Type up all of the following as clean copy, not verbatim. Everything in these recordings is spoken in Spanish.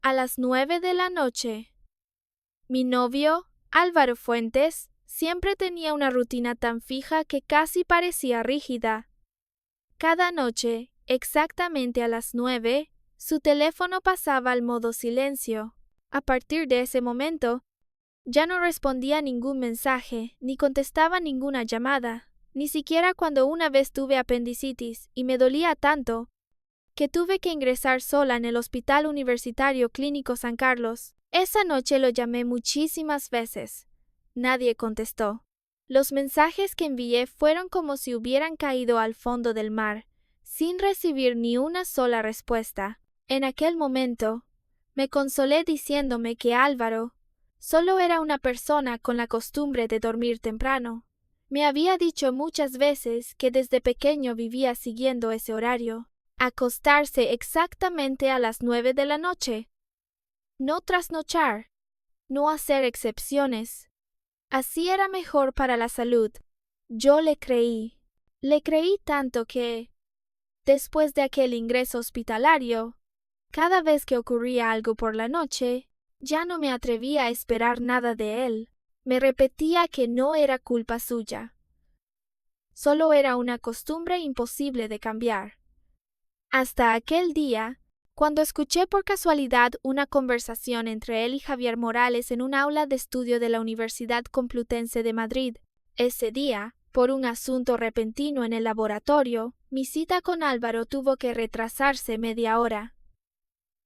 a las 9 de la noche. Mi novio, Álvaro Fuentes, siempre tenía una rutina tan fija que casi parecía rígida. Cada noche, exactamente a las 9, su teléfono pasaba al modo silencio. A partir de ese momento, ya no respondía ningún mensaje, ni contestaba ninguna llamada, ni siquiera cuando una vez tuve apendicitis y me dolía tanto que tuve que ingresar sola en el Hospital Universitario Clínico San Carlos. Esa noche lo llamé muchísimas veces. Nadie contestó. Los mensajes que envié fueron como si hubieran caído al fondo del mar, sin recibir ni una sola respuesta. En aquel momento, me consolé diciéndome que Álvaro solo era una persona con la costumbre de dormir temprano. Me había dicho muchas veces que desde pequeño vivía siguiendo ese horario. Acostarse exactamente a las 9 de la noche. No trasnochar. No hacer excepciones. Así era mejor para la salud. Yo le creí. Le creí tanto que, después de aquel ingreso hospitalario, cada vez que ocurría algo por la noche, ya no me atrevía a esperar nada de él. Me repetía que no era culpa suya. Solo era una costumbre imposible de cambiar. Hasta aquel día, cuando escuché por casualidad una conversación entre él y Javier Morales en un aula de estudio de la Universidad Complutense de Madrid. Ese día, por un asunto repentino en el laboratorio, mi cita con Álvaro tuvo que retrasarse media hora.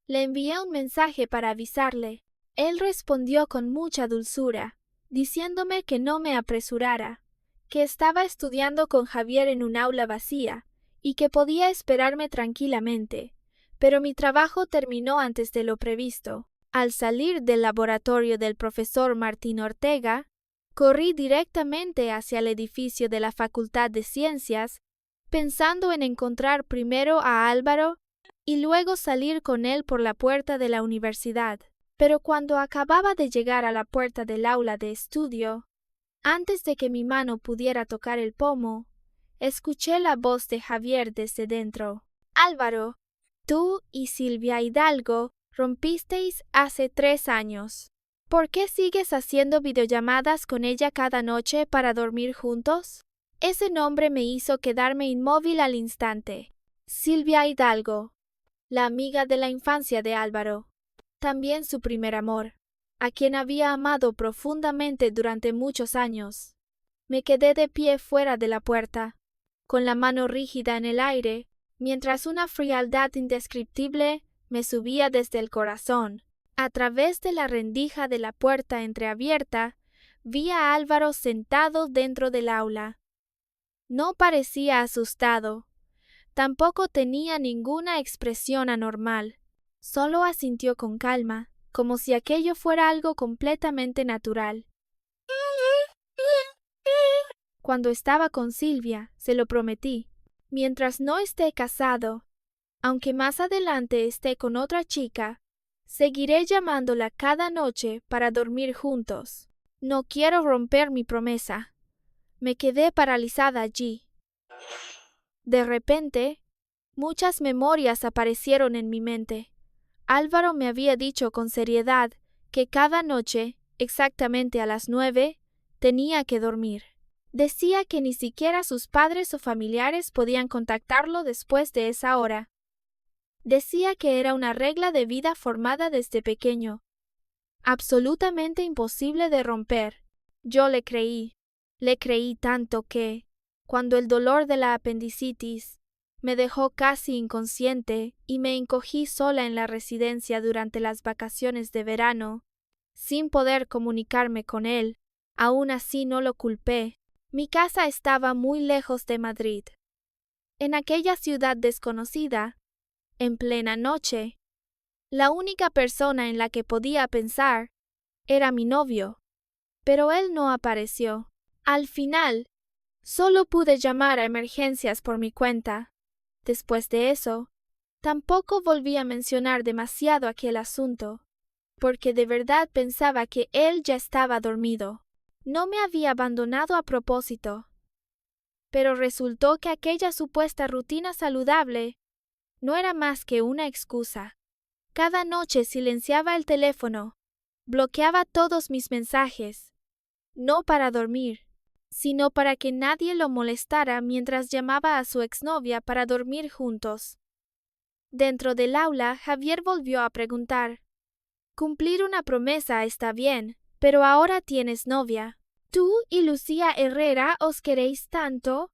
Le envié un mensaje para avisarle. Él respondió con mucha dulzura, diciéndome que no me apresurara, que estaba estudiando con Javier en un aula vacía y que podía esperarme tranquilamente, pero mi trabajo terminó antes de lo previsto. Al salir del laboratorio del profesor Martín Ortega, corrí directamente hacia el edificio de la Facultad de Ciencias, pensando en encontrar primero a Álvaro y luego salir con él por la puerta de la universidad. Pero cuando acababa de llegar a la puerta del aula de estudio, antes de que mi mano pudiera tocar el pomo, escuché la voz de Javier desde dentro. Álvaro, tú y Silvia Hidalgo rompisteis hace 3 años. ¿Por qué sigues haciendo videollamadas con ella cada noche para dormir juntos? Ese nombre me hizo quedarme inmóvil al instante. Silvia Hidalgo, la amiga de la infancia de Álvaro, también su primer amor, a quien había amado profundamente durante muchos años. Me quedé de pie fuera de la puerta, con la mano rígida en el aire, mientras una frialdad indescriptible me subía desde el corazón. A través de la rendija de la puerta entreabierta, vi a Álvaro sentado dentro del aula. No parecía asustado. Tampoco tenía ninguna expresión anormal. Solo asintió con calma, como si aquello fuera algo completamente natural. Cuando estaba con Silvia, se lo prometí. Mientras no esté casado, aunque más adelante esté con otra chica, seguiré llamándola cada noche para dormir juntos. No quiero romper mi promesa. Me quedé paralizada allí. De repente, muchas memorias aparecieron en mi mente. Álvaro me había dicho con seriedad que cada noche, exactamente a las 9, tenía que dormir. Decía que ni siquiera sus padres o familiares podían contactarlo después de esa hora. Decía que era una regla de vida formada desde pequeño, absolutamente imposible de romper. Yo le creí tanto que, cuando el dolor de la apendicitis me dejó casi inconsciente y me encogí sola en la residencia durante las vacaciones de verano, sin poder comunicarme con él, aún así no lo culpé. Mi casa estaba muy lejos de Madrid. En aquella ciudad desconocida, en plena noche, la única persona en la que podía pensar era mi novio, pero él no apareció. Al final, solo pude llamar a emergencias por mi cuenta. Después de eso, tampoco volví a mencionar demasiado aquel asunto, porque de verdad pensaba que él ya estaba dormido. No me había abandonado a propósito. Pero resultó que aquella supuesta rutina saludable no era más que una excusa. Cada noche silenciaba el teléfono, bloqueaba todos mis mensajes, no para dormir, sino para que nadie lo molestara mientras llamaba a su exnovia para dormir juntos. Dentro del aula, Javier volvió a preguntar: «Cumplir una promesa está bien, pero ahora tienes novia. ¿Tú y Lucía Herrera os queréis tanto?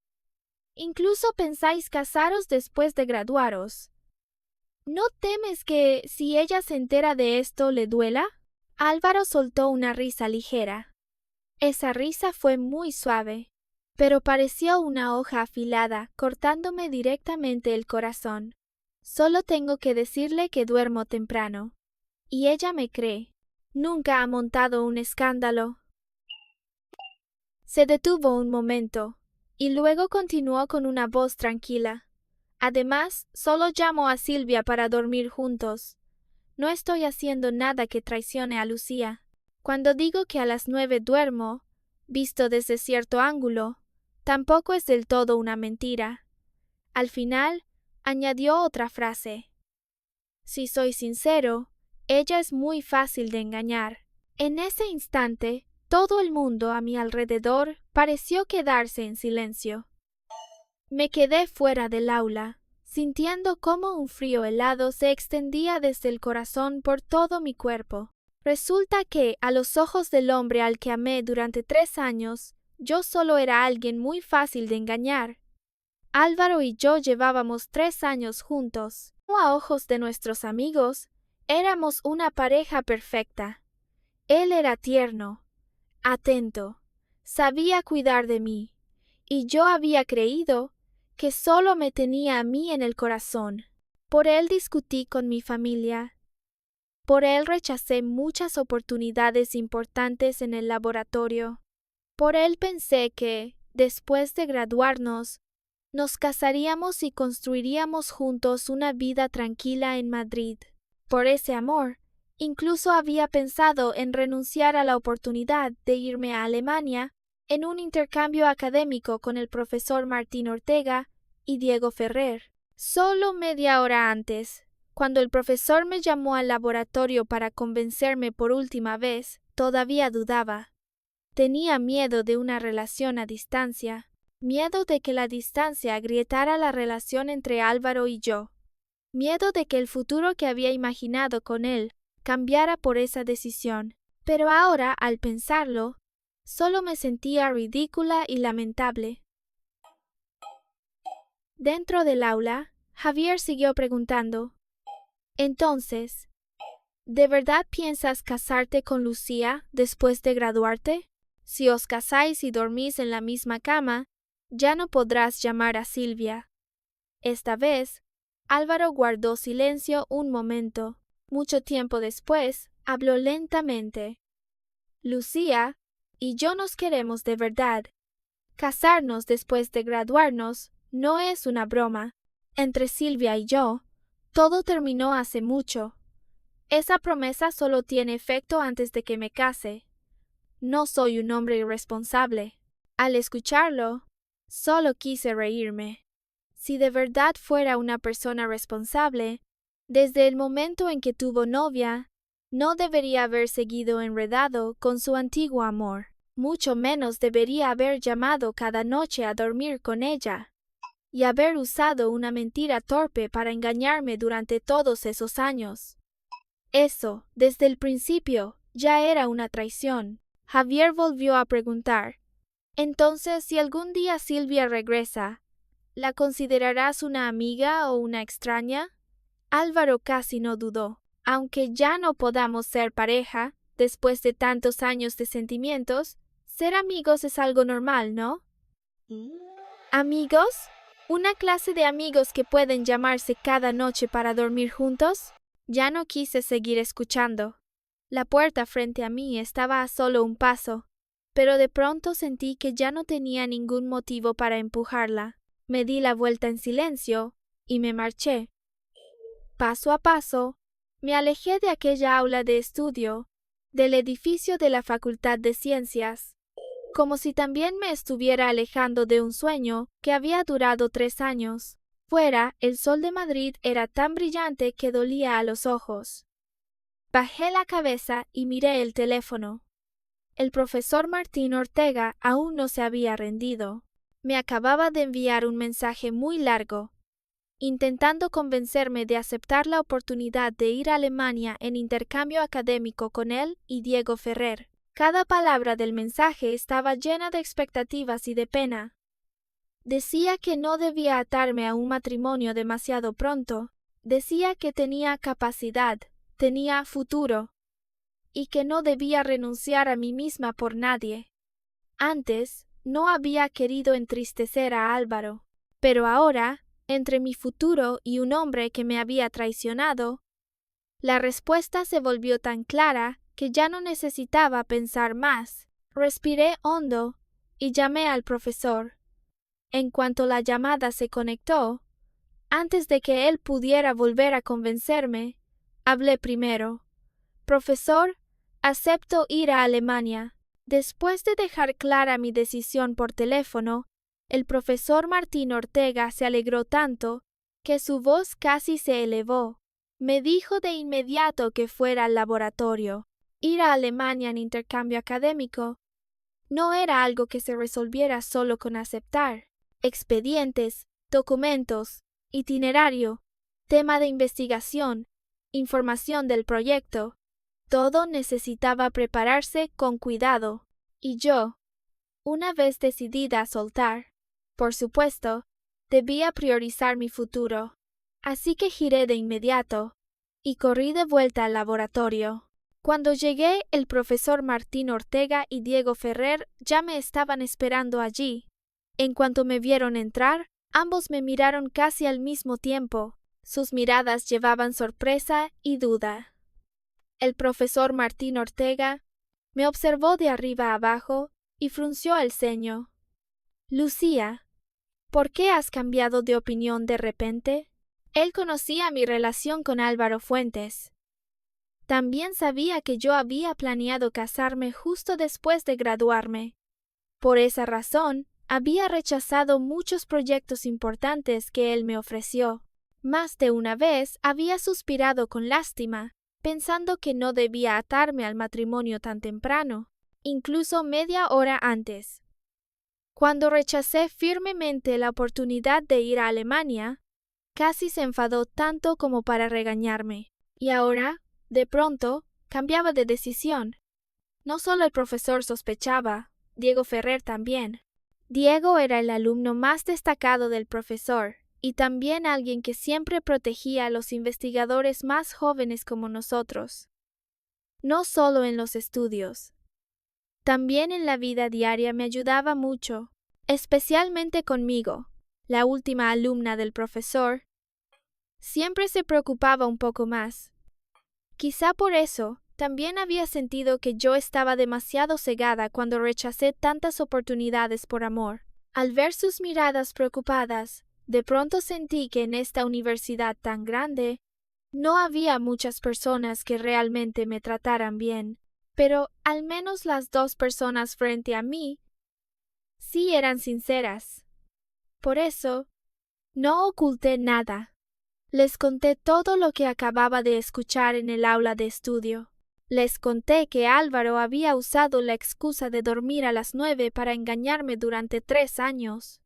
Incluso pensáis casaros después de graduaros. ¿No temes que, si ella se entera de esto, le duela?» Álvaro soltó una risa ligera. Esa risa fue muy suave, pero pareció una hoja afilada, cortándome directamente el corazón. Solo tengo que decirle que duermo temprano. Y ella me cree. Nunca ha montado un escándalo. Se detuvo un momento, y luego continuó con una voz tranquila. Además, solo llamo a Silvia para dormir juntos. No estoy haciendo nada que traicione a Lucía. Cuando digo que a las 9 duermo, visto desde cierto ángulo, tampoco es del todo una mentira. Al final, añadió otra frase. Si soy sincero, ella es muy fácil de engañar. En ese instante, todo el mundo a mi alrededor pareció quedarse en silencio. Me quedé fuera del aula, sintiendo cómo un frío helado se extendía desde el corazón por todo mi cuerpo. Resulta que, a los ojos del hombre al que amé durante 3 años, yo solo era alguien muy fácil de engañar. Álvaro y yo llevábamos 3 años juntos. A ojos de nuestros amigos, éramos una pareja perfecta. Él era tierno, atento, sabía cuidar de mí, y yo había creído que solo me tenía a mí en el corazón. Por él discutí con mi familia. Por él rechacé muchas oportunidades importantes en el laboratorio. Por él pensé que, después de graduarnos, nos casaríamos y construiríamos juntos una vida tranquila en Madrid. Por ese amor, incluso había pensado en renunciar a la oportunidad de irme a Alemania en un intercambio académico con el profesor Martín Ortega y Diego Ferrer. Solo media hora antes, cuando el profesor me llamó al laboratorio para convencerme por última vez, todavía dudaba. Tenía miedo de una relación a distancia, miedo de que la distancia agrietara la relación entre Álvaro y yo, miedo de que el futuro que había imaginado con él cambiara por esa decisión. Pero ahora, al pensarlo, solo me sentía ridícula y lamentable. Dentro del aula, Javier siguió preguntando: «Entonces, ¿de verdad piensas casarte con Lucía después de graduarte? Si os casáis y dormís en la misma cama, ya no podrás llamar a Silvia». Esta vez, Álvaro guardó silencio un momento. Mucho tiempo después, habló lentamente. «Lucía y yo nos queremos de verdad. Casarnos después de graduarnos no es una broma. Entre Silvia y yo, todo terminó hace mucho. Esa promesa solo tiene efecto antes de que me case. No soy un hombre irresponsable». Al escucharlo, solo quise reírme. Si de verdad fuera una persona responsable, desde el momento en que tuvo novia, no debería haber seguido enredado con su antiguo amor. Mucho menos debería haber llamado cada noche a dormir con ella, y haber usado una mentira torpe para engañarme durante todos esos años. Eso, desde el principio, ya era una traición. Javier volvió a preguntar: «Entonces, si algún día Silvia regresa, ¿la considerarás una amiga o una extraña?» Álvaro casi no dudó. «Aunque ya no podamos ser pareja, después de tantos años de sentimientos, ser amigos es algo normal, ¿no?» ¿Amigos? ¿Una clase de amigos que pueden llamarse cada noche para dormir juntos? Ya no quise seguir escuchando. La puerta frente a mí estaba a solo un paso, pero de pronto sentí que ya no tenía ningún motivo para empujarla. Me di la vuelta en silencio y me marché. Paso a paso, me alejé de aquella aula de estudio, del edificio de la Facultad de Ciencias, como si también me estuviera alejando de un sueño que había durado 3 años. Fuera, el sol de Madrid era tan brillante que dolía a los ojos. Bajé la cabeza y miré el teléfono. El profesor Martín Ortega aún no se había rendido. Me acababa de enviar un mensaje muy largo, intentando convencerme de aceptar la oportunidad de ir a Alemania en intercambio académico con él y Diego Ferrer. Cada palabra del mensaje estaba llena de expectativas y de pena. Decía que no debía atarme a un matrimonio demasiado pronto. Decía que tenía capacidad, tenía futuro, y que no debía renunciar a mí misma por nadie. Antes, no había querido entristecer a Álvaro, pero ahora, entre mi futuro y un hombre que me había traicionado, la respuesta se volvió tan clara que ya no necesitaba pensar más. Respiré hondo y llamé al profesor. En cuanto la llamada se conectó, antes de que él pudiera volver a convencerme, hablé primero. Profesor, acepto ir a Alemania. Después de dejar clara mi decisión por teléfono, el profesor Martín Ortega se alegró tanto que su voz casi se elevó. Me dijo de inmediato que fuera al laboratorio. Ir a Alemania en intercambio académico no era algo que se resolviera solo con aceptar. Expedientes, documentos, itinerario, tema de investigación, información del proyecto. Todo necesitaba prepararse con cuidado. Y yo, una vez decidida a soltar, por supuesto, debía priorizar mi futuro. Así que giré de inmediato y corrí de vuelta al laboratorio. Cuando llegué, el profesor Martín Ortega y Diego Ferrer ya me estaban esperando allí. En cuanto me vieron entrar, ambos me miraron casi al mismo tiempo. Sus miradas llevaban sorpresa y duda. El profesor Martín Ortega me observó de arriba a abajo y frunció el ceño. Lucía, ¿por qué has cambiado de opinión de repente? Él conocía mi relación con Álvaro Fuentes. También sabía que yo había planeado casarme justo después de graduarme. Por esa razón, había rechazado muchos proyectos importantes que él me ofreció. Más de una vez había suspirado con lástima, pensando que no debía atarme al matrimonio tan temprano, incluso media hora antes. Cuando rechacé firmemente la oportunidad de ir a Alemania, casi se enfadó tanto como para regañarme. Y ahora, de pronto, cambiaba de decisión. No solo el profesor sospechaba, Diego Ferrer también. Diego era el alumno más destacado del profesor, y también alguien que siempre protegía a los investigadores más jóvenes como nosotros. No solo en los estudios. También en la vida diaria me ayudaba mucho, especialmente conmigo, la última alumna del profesor. Siempre se preocupaba un poco más. Quizá por eso, también había sentido que yo estaba demasiado cegada cuando rechacé tantas oportunidades por amor. Al ver sus miradas preocupadas, de pronto sentí que en esta universidad tan grande no había muchas personas que realmente me trataran bien, pero al menos las dos personas frente a mí sí eran sinceras. Por eso, no oculté nada. Les conté todo lo que acababa de escuchar en el aula de estudio. Les conté que Álvaro había usado la excusa de dormir a las 9 para engañarme durante 3 años.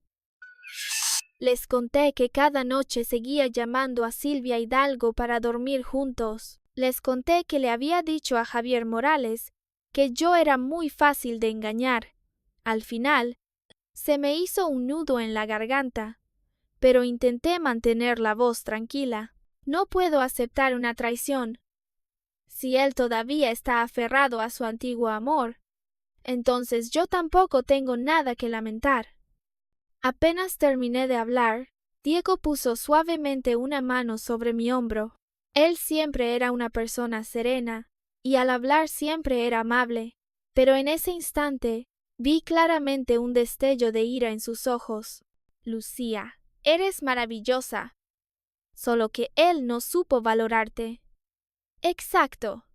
Les conté que cada noche seguía llamando a Silvia Hidalgo para dormir juntos. Les conté que le había dicho a Javier Morales que yo era muy fácil de engañar. Al final, se me hizo un nudo en la garganta, pero intenté mantener la voz tranquila. No puedo aceptar una traición. Si él todavía está aferrado a su antiguo amor, entonces yo tampoco tengo nada que lamentar. Apenas terminé de hablar, Diego puso suavemente una mano sobre mi hombro. Él siempre era una persona serena, y al hablar siempre era amable, pero en ese instante vi claramente un destello de ira en sus ojos. Lucía, eres maravillosa. Solo que él no supo valorarte. Exacto.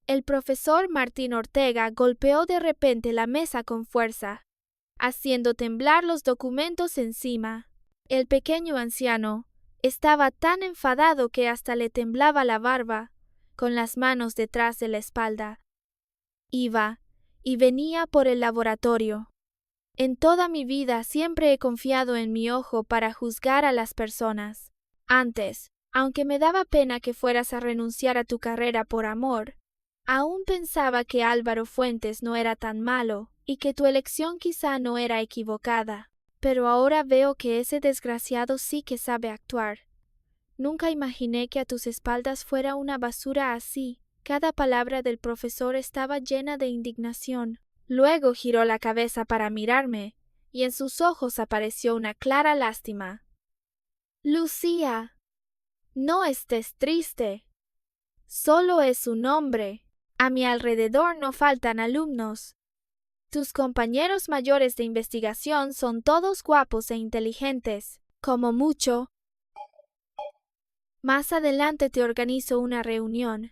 El profesor Martín Ortega golpeó de repente la mesa con fuerza, haciendo temblar los documentos encima. El pequeño anciano estaba tan enfadado que hasta le temblaba la barba, con las manos detrás de la espalda. Iba y venía por el laboratorio. En toda mi vida siempre he confiado en mi ojo para juzgar a las personas. Antes, aunque me daba pena que fueras a renunciar a tu carrera por amor, aún pensaba que Álvaro Fuentes no era tan malo y que tu elección quizá no era equivocada. Pero ahora veo que ese desgraciado sí que sabe actuar. Nunca imaginé que a tus espaldas fuera una basura así. Cada palabra del profesor estaba llena de indignación. Luego giró la cabeza para mirarme, y en sus ojos apareció una clara lástima. Lucía, no estés triste. Solo es un hombre. A mi alrededor no faltan alumnos. Tus compañeros mayores de investigación son todos guapos e inteligentes. Como mucho, más adelante te organizo una reunión.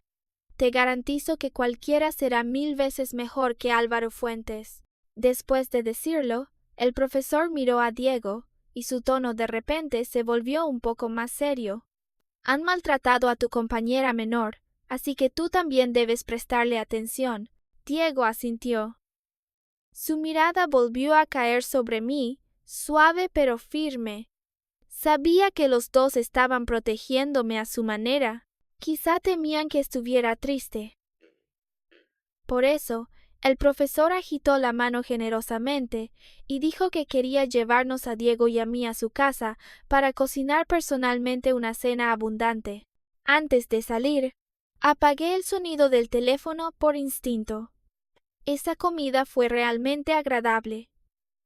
Te garantizo que cualquiera será 1000 veces mejor que Álvaro Fuentes. Después de decirlo, el profesor miró a Diego, y su tono de repente se volvió un poco más serio. Han maltratado a tu compañera menor, así que tú también debes prestarle atención. Diego asintió. Su mirada volvió a caer sobre mí, suave pero firme. Sabía que los dos estaban protegiéndome a su manera. Quizá temían que estuviera triste. Por eso, el profesor agitó la mano generosamente y dijo que quería llevarnos a Diego y a mí a su casa para cocinar personalmente una cena abundante. Antes de salir, apagué el sonido del teléfono por instinto. Esa comida fue realmente agradable.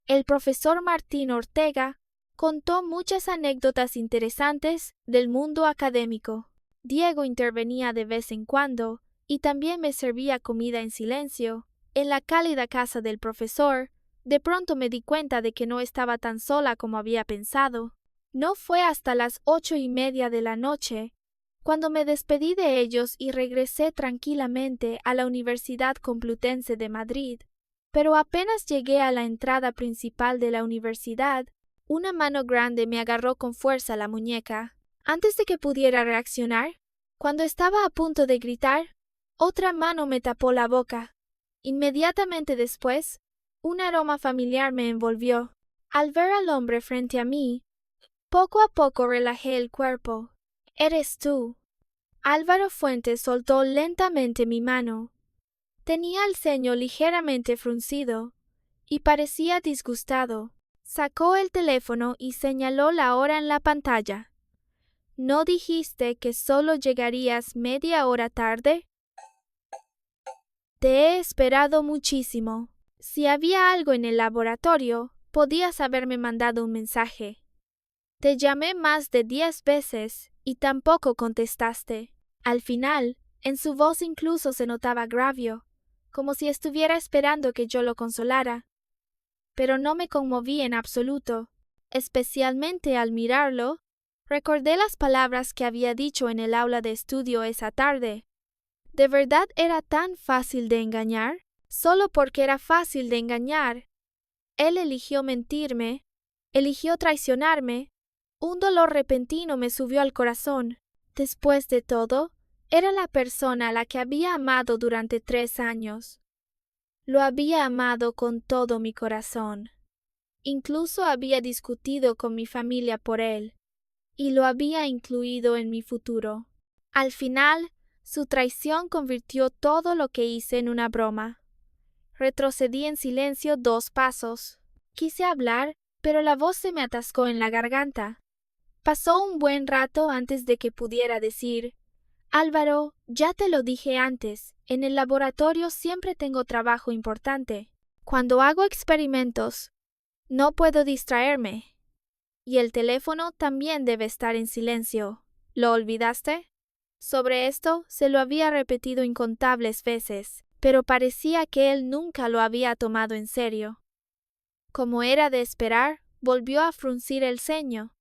El profesor Martín Ortega contó muchas anécdotas interesantes del mundo académico. Diego intervenía de vez en cuando y también me servía comida en silencio. En la cálida casa del profesor, de pronto me di cuenta de que no estaba tan sola como había pensado. No fue hasta las 8:30 de la noche cuando me despedí de ellos y regresé tranquilamente a la Universidad Complutense de Madrid. Pero apenas llegué a la entrada principal de la universidad, una mano grande me agarró con fuerza la muñeca. Antes de que pudiera reaccionar, cuando estaba a punto de gritar, otra mano me tapó la boca. Inmediatamente después, un aroma familiar me envolvió. Al ver al hombre frente a mí, poco a poco relajé el cuerpo. «Eres tú». Álvaro Fuentes soltó lentamente mi mano. Tenía el ceño ligeramente fruncido y parecía disgustado. Sacó el teléfono y señaló la hora en la pantalla. ¿No dijiste que solo llegarías media hora tarde? Te he esperado muchísimo. Si había algo en el laboratorio, podías haberme mandado un mensaje. Te llamé más de 10 veces y tampoco contestaste. Al final, en su voz incluso se notaba agravio, como si estuviera esperando que yo lo consolara. Pero no me conmoví en absoluto. Especialmente al mirarlo, recordé las palabras que había dicho en el aula de estudio esa tarde. ¿De verdad era tan fácil de engañar? Solo porque era fácil de engañar. Él eligió mentirme, eligió traicionarme. Un dolor repentino me subió al corazón. Después de todo, era la persona a la que había amado durante 3 años. Lo había amado con todo mi corazón. Incluso había discutido con mi familia por él, y lo había incluido en mi futuro. Al final, su traición convirtió todo lo que hice en una broma. Retrocedí en silencio 2 pasos. Quise hablar, pero la voz se me atascó en la garganta. Pasó un buen rato antes de que pudiera decir: Álvaro, ya te lo dije antes, en el laboratorio siempre tengo trabajo importante. Cuando hago experimentos, no puedo distraerme. Y el teléfono también debe estar en silencio. ¿Lo olvidaste? Sobre esto se lo había repetido incontables veces, pero parecía que él nunca lo había tomado en serio. Como era de esperar, volvió a fruncir el ceño,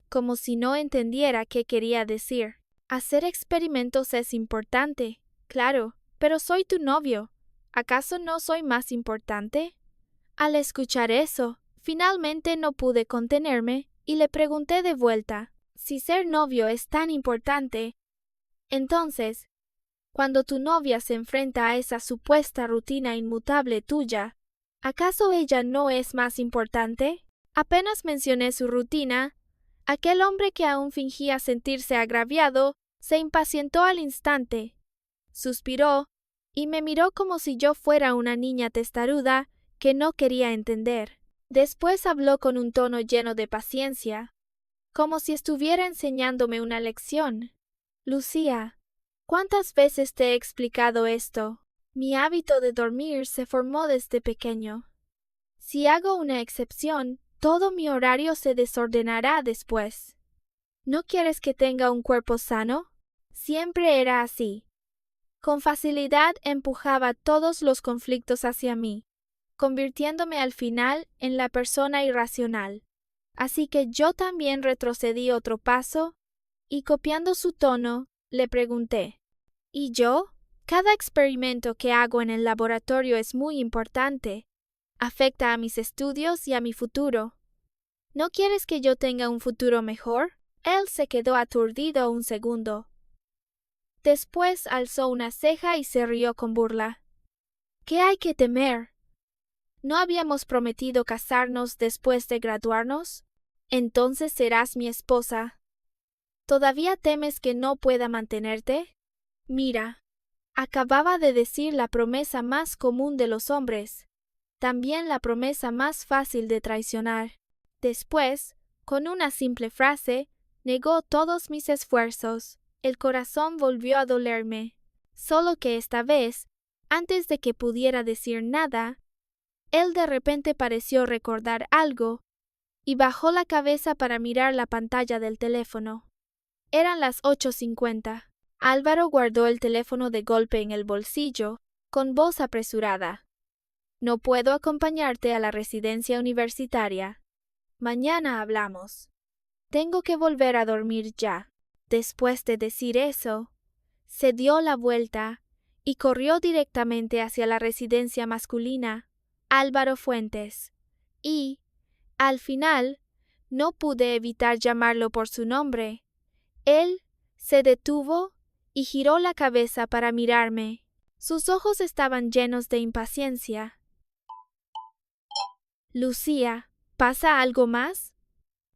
como si no entendiera qué quería decir. Hacer experimentos es importante, claro, pero soy tu novio. ¿Acaso no soy más importante? Al escuchar eso, finalmente no pude contenerme y le pregunté de vuelta, si ser novio es tan importante, entonces, cuando tu novia se enfrenta a esa supuesta rutina inmutable tuya, ¿acaso ella no es más importante? Apenas mencioné su rutina, aquel hombre que aún fingía sentirse agraviado se impacientó al instante, suspiró y me miró como si yo fuera una niña testaruda que no quería entender. Después habló con un tono lleno de paciencia, como si estuviera enseñándome una lección. Lucía, ¿cuántas veces te he explicado esto? Mi hábito de dormir se formó desde pequeño. Si hago una excepción, todo mi horario se desordenará después. ¿No quieres que tenga un cuerpo sano? Siempre era así. Con facilidad empujaba todos los conflictos hacia mí, convirtiéndome al final en la persona irracional. Así que yo también retrocedí otro paso y, copiando su tono, le pregunté, ¿y yo? Cada experimento que hago en el laboratorio es muy importante. Afecta a mis estudios y a mi futuro. ¿No quieres que yo tenga un futuro mejor? Él se quedó aturdido un segundo. Después alzó una ceja y se rió con burla. ¿Qué hay que temer? ¿No habíamos prometido casarnos después de graduarnos? Entonces serás mi esposa. ¿Todavía temes que no pueda mantenerte? Mira, acababa de decir la promesa más común de los hombres, también la promesa más fácil de traicionar. Después, con una simple frase, negó todos mis esfuerzos. El corazón volvió a dolerme, solo que esta vez, antes de que pudiera decir nada, él de repente pareció recordar algo y bajó la cabeza para mirar la pantalla del teléfono. Eran las 8:50. Álvaro guardó el teléfono de golpe en el bolsillo, con voz apresurada. No puedo acompañarte a la residencia universitaria. Mañana hablamos. Tengo que volver a dormir ya. Después de decir eso, se dio la vuelta y corrió directamente hacia la residencia masculina, Álvaro Fuentes, y, al final, no pude evitar llamarlo por su nombre. Él se detuvo y giró la cabeza para mirarme. Sus ojos estaban llenos de impaciencia. Lucía, ¿pasa algo más?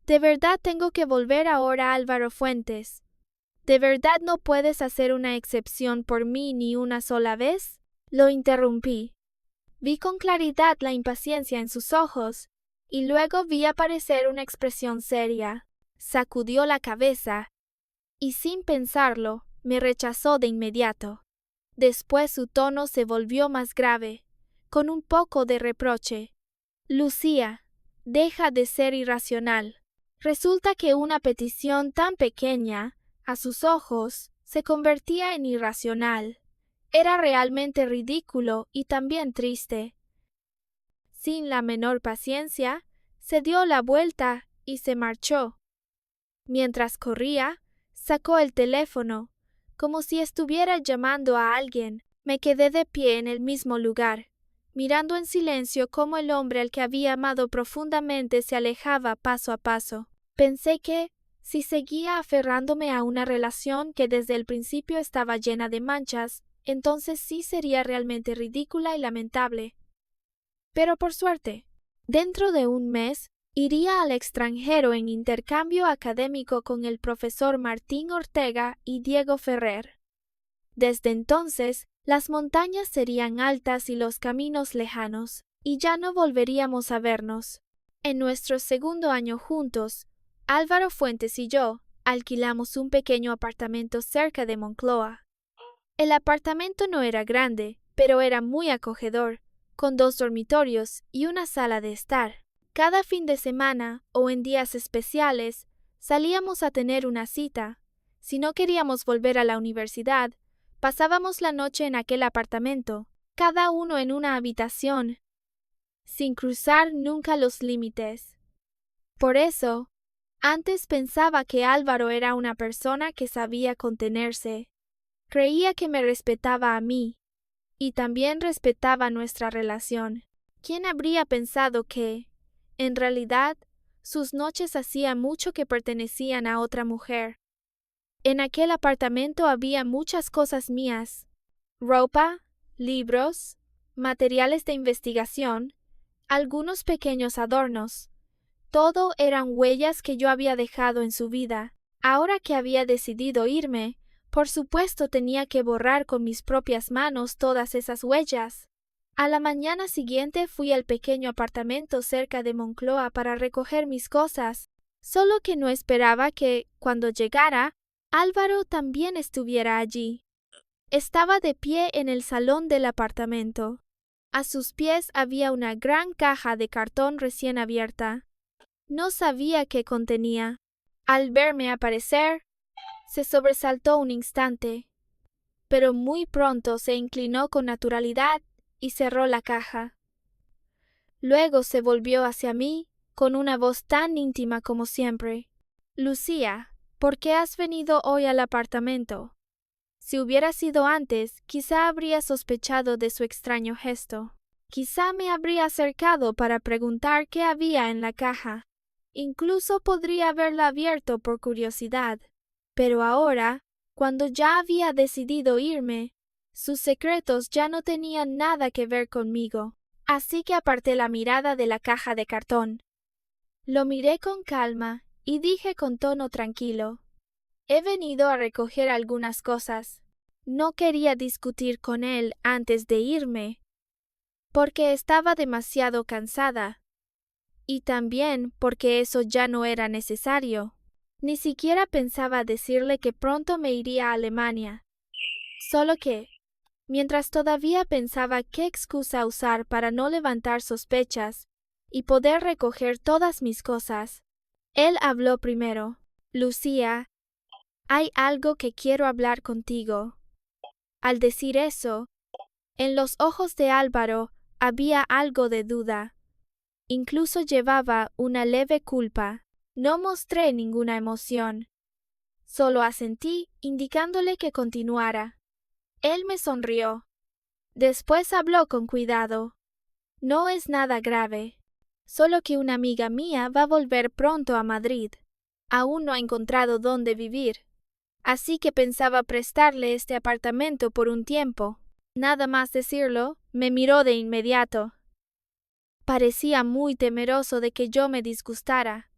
¿De verdad tengo que volver ahora, Álvaro Fuentes? ¿De verdad no puedes hacer una excepción por mí ni una sola vez? Lo interrumpí. Vi con claridad la impaciencia en sus ojos, y luego vi aparecer una expresión seria. Sacudió la cabeza, y sin pensarlo, me rechazó de inmediato. Después su tono se volvió más grave, con un poco de reproche. Lucía, deja de ser irracional. Resulta que una petición tan pequeña, a sus ojos, se convertía en irracional. Era realmente ridículo y también triste. Sin la menor paciencia, se dio la vuelta y se marchó. Mientras corría, sacó el teléfono, como si estuviera llamando a alguien. Me quedé de pie en el mismo lugar, mirando en silencio cómo el hombre al que había amado profundamente se alejaba paso a paso. Pensé que, si seguía aferrándome a una relación que desde el principio estaba llena de manchas, entonces sí sería realmente ridícula y lamentable. Pero por suerte, dentro de un mes, iría al extranjero en intercambio académico con el profesor Martín Ortega y Diego Ferrer. Desde entonces, las montañas serían altas y los caminos lejanos, y ya no volveríamos a vernos. En nuestro segundo año juntos, Álvaro Fuentes y yo alquilamos un pequeño apartamento cerca de Moncloa. El apartamento no era grande, pero era muy acogedor, con 2 dormitorios y una sala de estar. Cada fin de semana o en días especiales salíamos a tener una cita. Si no queríamos volver a la universidad, pasábamos la noche en aquel apartamento, cada uno en una habitación, sin cruzar nunca los límites. Por eso, antes pensaba que Álvaro era una persona que sabía contenerse. Creía que me respetaba a mí, y también respetaba nuestra relación. ¿Quién habría pensado que, en realidad, Sus noches hacía mucho que pertenecían a otra mujer. En aquel apartamento había muchas cosas mías: ropa, libros, materiales de investigación, algunos pequeños adornos. Todo eran huellas que yo había dejado en su vida. Ahora que había decidido irme, por supuesto tenía que borrar con mis propias manos todas esas huellas. A la mañana siguiente fui al pequeño apartamento cerca de Moncloa para recoger mis cosas, solo que no esperaba que, cuando llegara, Álvaro también estuviera allí. Estaba de pie en el salón del apartamento. A sus pies había una gran caja de cartón recién abierta. No sabía qué contenía. Al verme aparecer, se sobresaltó un instante, pero muy pronto se inclinó con naturalidad y cerró la caja. Luego se volvió hacia mí con una voz tan íntima como siempre. «Lucía, ¿por qué has venido hoy al apartamento?» Si hubiera sido antes, quizá habría sospechado de su extraño gesto. Quizá me habría acercado para preguntar qué había en la caja. Incluso podría haberla abierto por curiosidad. Pero ahora, cuando ya había decidido irme, sus secretos ya no tenían nada que ver conmigo. Así que aparté la mirada de la caja de cartón. Lo miré con calma y dije con tono tranquilo: «He venido a recoger algunas cosas». No quería discutir con él antes de irme, porque estaba demasiado cansada, y también porque eso ya no era necesario. Ni siquiera pensaba decirle que pronto me iría a Alemania. Solo que, mientras todavía pensaba qué excusa usar para no levantar sospechas y poder recoger todas mis cosas, él habló primero. «Lucía, hay algo que quiero hablar contigo». Al decir eso, en los ojos de Álvaro había algo de duda. Incluso llevaba una leve culpa. No mostré ninguna emoción. Solo asentí, indicándole que continuara. Él me sonrió. Después habló con cuidado. «No es nada grave. Solo que una amiga mía va a volver pronto a Madrid. Aún no ha encontrado dónde vivir. Así que pensaba prestarle este apartamento por un tiempo». Nada más decirlo, me miró de inmediato. Parecía muy temeroso de que yo me disgustara.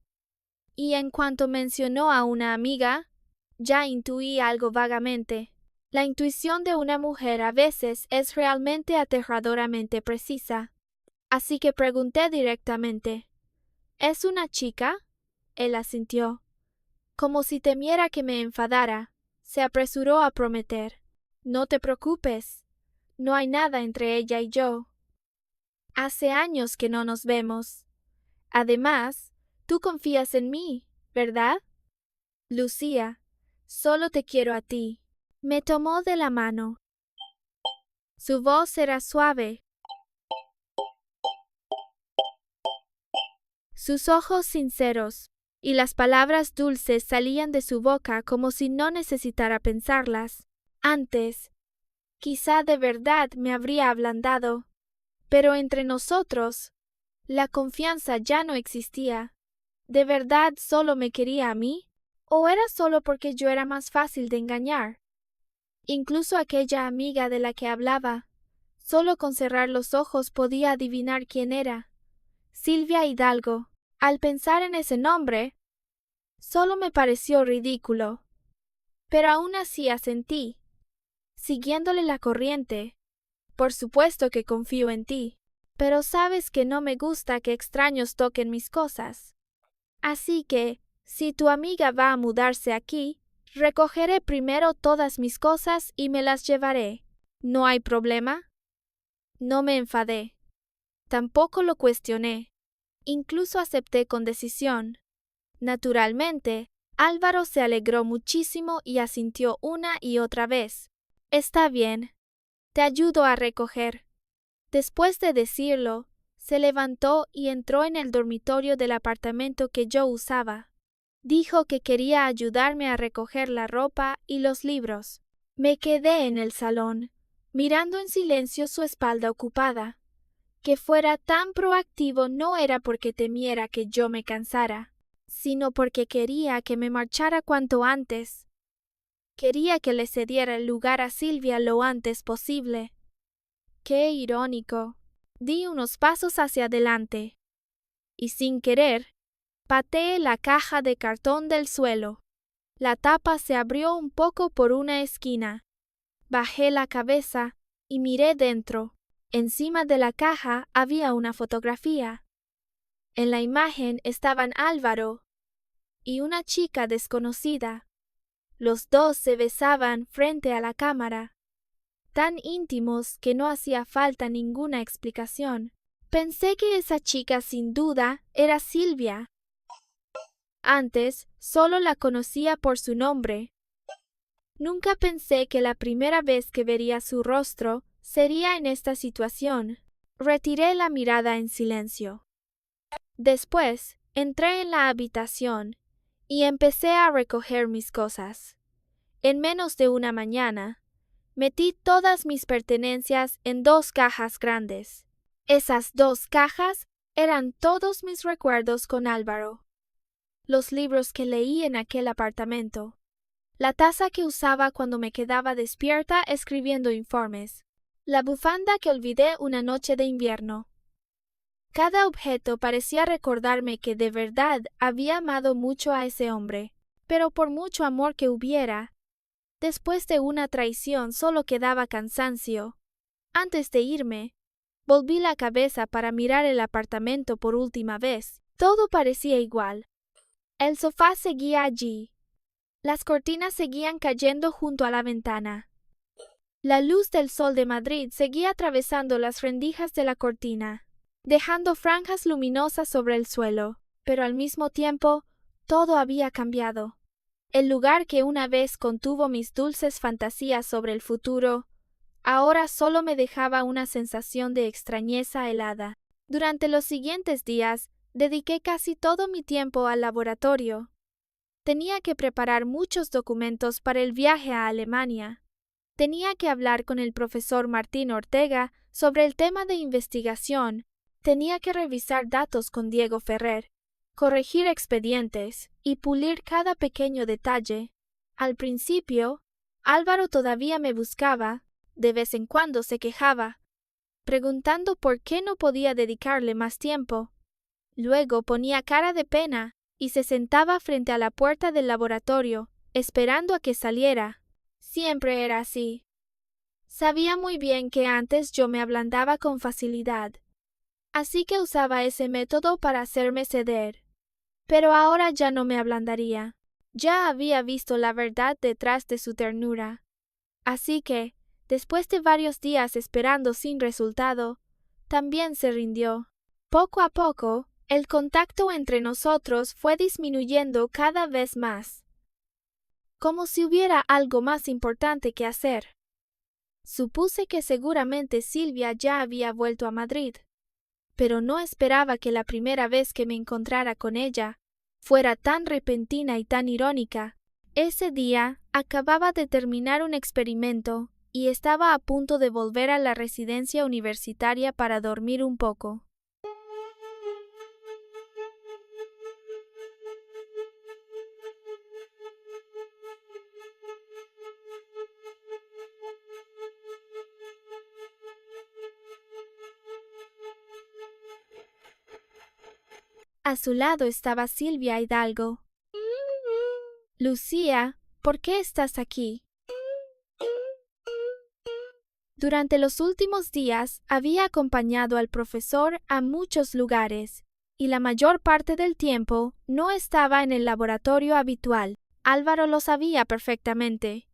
Y en cuanto mencionó a una amiga, ya intuí algo vagamente. La intuición de una mujer a veces es realmente aterradoramente precisa. Así que pregunté directamente: «¿Es una chica?» Él asintió. Como si temiera que me enfadara, se apresuró a prometer: «No te preocupes. No hay nada entre ella y yo. Hace años que no nos vemos. Además, tú confías en mí, ¿verdad? Lucía, solo te quiero a ti». Me tomó de la mano. Su voz era suave. Sus ojos sinceros, y las palabras dulces salían de su boca como si no necesitara pensarlas. Antes, quizá de verdad me habría ablandado, pero entre nosotros, la confianza ya no existía. ¿De verdad solo me quería a mí? ¿O era solo porque yo era más fácil de engañar? Incluso aquella amiga de la que hablaba, solo con cerrar los ojos podía adivinar quién era. Silvia Hidalgo. Al pensar en ese nombre, solo me pareció ridículo. Pero aún así asentí, siguiéndole la corriente. «Por supuesto que confío en ti, pero sabes que no me gusta que extraños toquen mis cosas. Así que, si tu amiga va a mudarse aquí, recogeré primero todas mis cosas y me las llevaré. ¿No hay problema?» No me enfadé. Tampoco lo cuestioné. Incluso acepté con decisión. Naturalmente, Álvaro se alegró muchísimo y asintió una y otra vez. «Está bien. Te ayudo a recoger». Después de decirlo, se levantó y entró en el dormitorio del apartamento que yo usaba. Dijo que quería ayudarme a recoger la ropa y los libros. Me quedé en el salón, mirando en silencio su espalda ocupada. Que fuera tan proactivo no era porque temiera que yo me cansara, sino porque quería que me marchara cuanto antes. Quería que le cediera el lugar a Silvia lo antes posible. ¡Qué irónico! Di unos pasos hacia adelante y sin querer, pateé la caja de cartón del suelo. La tapa se abrió un poco por una esquina. Bajé la cabeza y miré dentro. Encima de la caja había una fotografía. En la imagen estaban Álvaro y una chica desconocida. Los dos se besaban frente a la cámara, tan íntimos que no hacía falta ninguna explicación. Pensé que esa chica sin duda era Silvia. Antes solo la conocía por su nombre. Nunca pensé que la primera vez que vería su rostro sería en esta situación. Retiré la mirada en silencio. Después entré en la habitación y empecé a recoger mis cosas. En menos de una mañana, metí todas mis pertenencias en 2 cajas grandes. Esas 2 cajas eran todos mis recuerdos con Álvaro. Los libros que leí en aquel apartamento. La taza que usaba cuando me quedaba despierta escribiendo informes. La bufanda que olvidé una noche de invierno. Cada objeto parecía recordarme que de verdad había amado mucho a ese hombre, pero por mucho amor que hubiera, después de una traición solo quedaba cansancio. Antes de irme, volví la cabeza para mirar el apartamento por última vez. Todo parecía igual. El sofá seguía allí. Las cortinas seguían cayendo junto a la ventana. La luz del sol de Madrid seguía atravesando las rendijas de la cortina, dejando franjas luminosas sobre el suelo, pero al mismo tiempo todo había cambiado. El lugar que una vez contuvo mis dulces fantasías sobre el futuro, ahora solo me dejaba una sensación de extrañeza helada. Durante los siguientes días, dediqué casi todo mi tiempo al laboratorio. Tenía que preparar muchos documentos para el viaje a Alemania. Tenía que hablar con el profesor Martín Ortega sobre el tema de investigación. Tenía que revisar datos con Diego Ferrer, corregir expedientes y pulir cada pequeño detalle. Al principio, Álvaro todavía me buscaba, de vez en cuando se quejaba, preguntando por qué no podía dedicarle más tiempo. Luego ponía cara de pena y se sentaba frente a la puerta del laboratorio, esperando a que saliera. Siempre era así. Sabía muy bien que antes yo me ablandaba con facilidad, así que usaba ese método para hacerme ceder. Pero ahora ya no me ablandaría. Ya había visto la verdad detrás de su ternura. Así que, después de varios días esperando sin resultado, también se rindió. Poco a poco, el contacto entre nosotros fue disminuyendo cada vez más, como si hubiera algo más importante que hacer. Supuse que seguramente Silvia ya había vuelto a Madrid, pero no esperaba que la primera vez que me encontrara con ella fuera tan repentina y tan irónica. Ese día acababa de terminar un experimento y estaba a punto de volver a la residencia universitaria para dormir un poco. A su lado estaba Silvia Hidalgo. Lucía, ¿por qué estás aquí? Durante los últimos días había acompañado al profesor a muchos lugares, y la mayor parte del tiempo no estaba en el laboratorio habitual. Álvaro lo sabía perfectamente.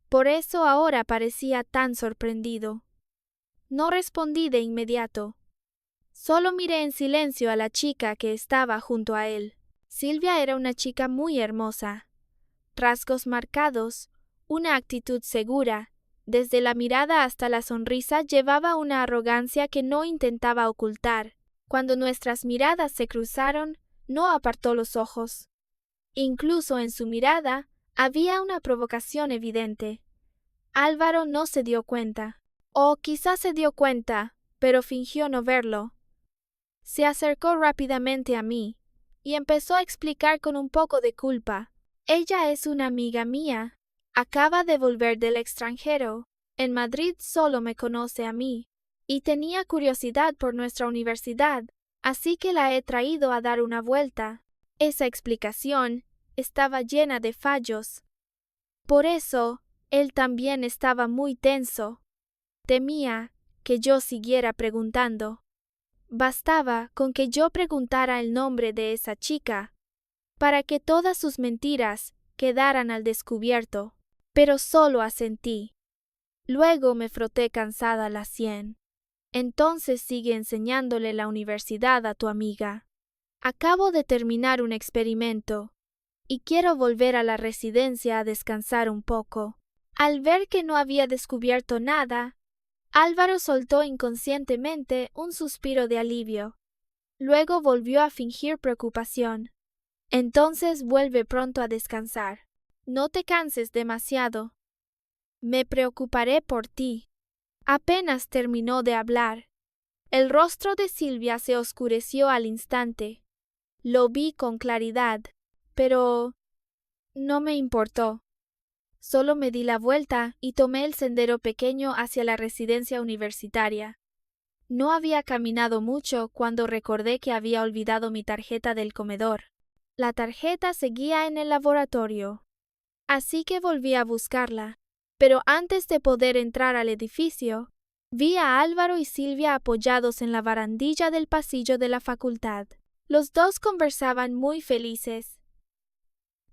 Por eso ahora parecía tan sorprendido. No respondí de inmediato. Solo miré en silencio a la chica que estaba junto a él. Silvia era una chica muy hermosa. Rasgos marcados, una actitud segura. Desde la mirada hasta la sonrisa llevaba una arrogancia que no intentaba ocultar. Cuando nuestras miradas se cruzaron, no apartó los ojos. Incluso en su mirada había una provocación evidente. Álvaro no se dio cuenta. O quizás se dio cuenta, pero fingió no verlo. Se acercó rápidamente a mí y empezó a explicar con un poco de culpa. Ella es una amiga mía. Acaba de volver del extranjero. En Madrid solo me conoce a mí. Y tenía curiosidad por nuestra universidad, así que la he traído a dar una vuelta. Esa explicación estaba llena de fallos. Por eso, él también estaba muy tenso. Temía que yo siguiera preguntando. Bastaba con que yo preguntara el nombre de esa chica para que todas sus mentiras quedaran al descubierto, pero solo asentí. Luego me froté cansada la sien. Entonces sigue enseñándole la universidad a tu amiga. Acabo de terminar un experimento y quiero volver a la residencia a descansar un poco. Al ver que no había descubierto nada, Álvaro soltó inconscientemente un suspiro de alivio. Luego volvió a fingir preocupación. Entonces vuelve pronto a descansar. No te canses demasiado. Me preocuparé por ti. Apenas terminó de hablar. El rostro de Silvia se oscureció al instante. Lo vi con claridad, pero no me importó. Solo me di la vuelta y tomé el sendero pequeño hacia la residencia universitaria. No había caminado mucho cuando recordé que había olvidado mi tarjeta del comedor. La tarjeta seguía en el laboratorio. Así que volví a buscarla. Pero antes de poder entrar al edificio, vi a Álvaro y Silvia apoyados en la barandilla del pasillo de la facultad. Los dos conversaban muy felices.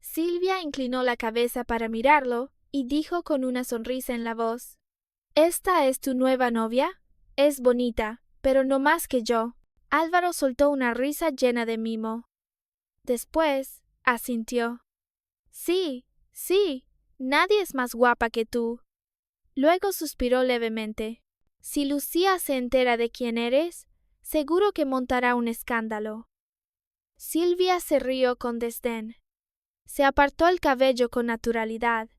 Silvia inclinó la cabeza para mirarlo y dijo con una sonrisa en la voz: ¿Esta es tu nueva novia? Es bonita, pero no más que yo. Álvaro soltó una risa llena de mimo. Después asintió. Sí, nadie es más guapa que tú. Luego suspiró levemente. Si Lucía se entera de quién eres, seguro que montará un escándalo. Silvia se rió con desdén. Se apartó el cabello con naturalidad,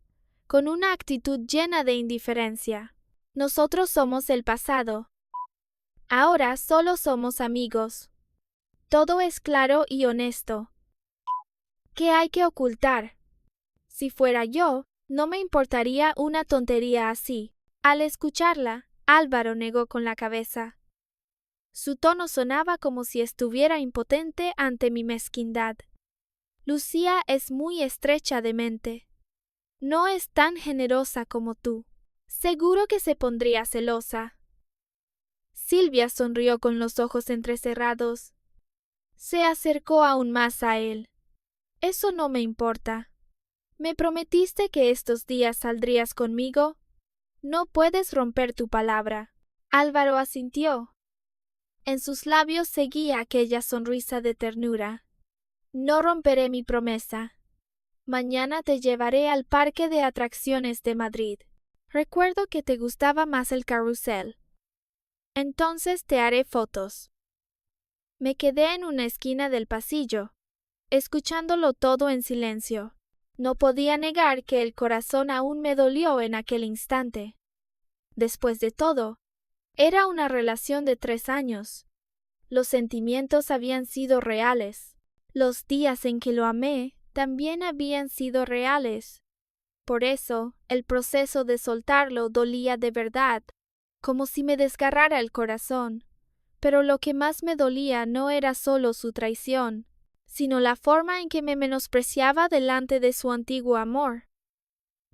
con una actitud llena de indiferencia. Nosotros somos el pasado. Ahora solo somos amigos. Todo es claro y honesto. ¿Qué hay que ocultar? Si fuera yo, no me importaría una tontería así. Al escucharla, Álvaro negó con la cabeza. Su tono sonaba como si estuviera impotente ante mi mezquindad. Lucía es muy estrecha de mente. No es tan generosa como tú. Seguro que se pondría celosa. Silvia sonrió con los ojos entrecerrados. Se acercó aún más a él. Eso no me importa. ¿Me prometiste que estos días saldrías conmigo? No puedes romper tu palabra. Álvaro asintió. En sus labios seguía aquella sonrisa de ternura. No romperé mi promesa. Mañana te llevaré al parque de atracciones de Madrid. Recuerdo que te gustaba más el carrusel. Entonces te haré fotos. Me quedé en una esquina del pasillo, escuchándolo todo en silencio. No podía negar que el corazón aún me dolió en aquel instante. Después de todo, era una relación de 3 años. Los sentimientos habían sido reales. Los días en que lo amé también habían sido reales. Por eso, el proceso de soltarlo dolía de verdad, como si me desgarrara el corazón. Pero lo que más me dolía no era solo su traición, sino la forma en que me menospreciaba delante de su antiguo amor.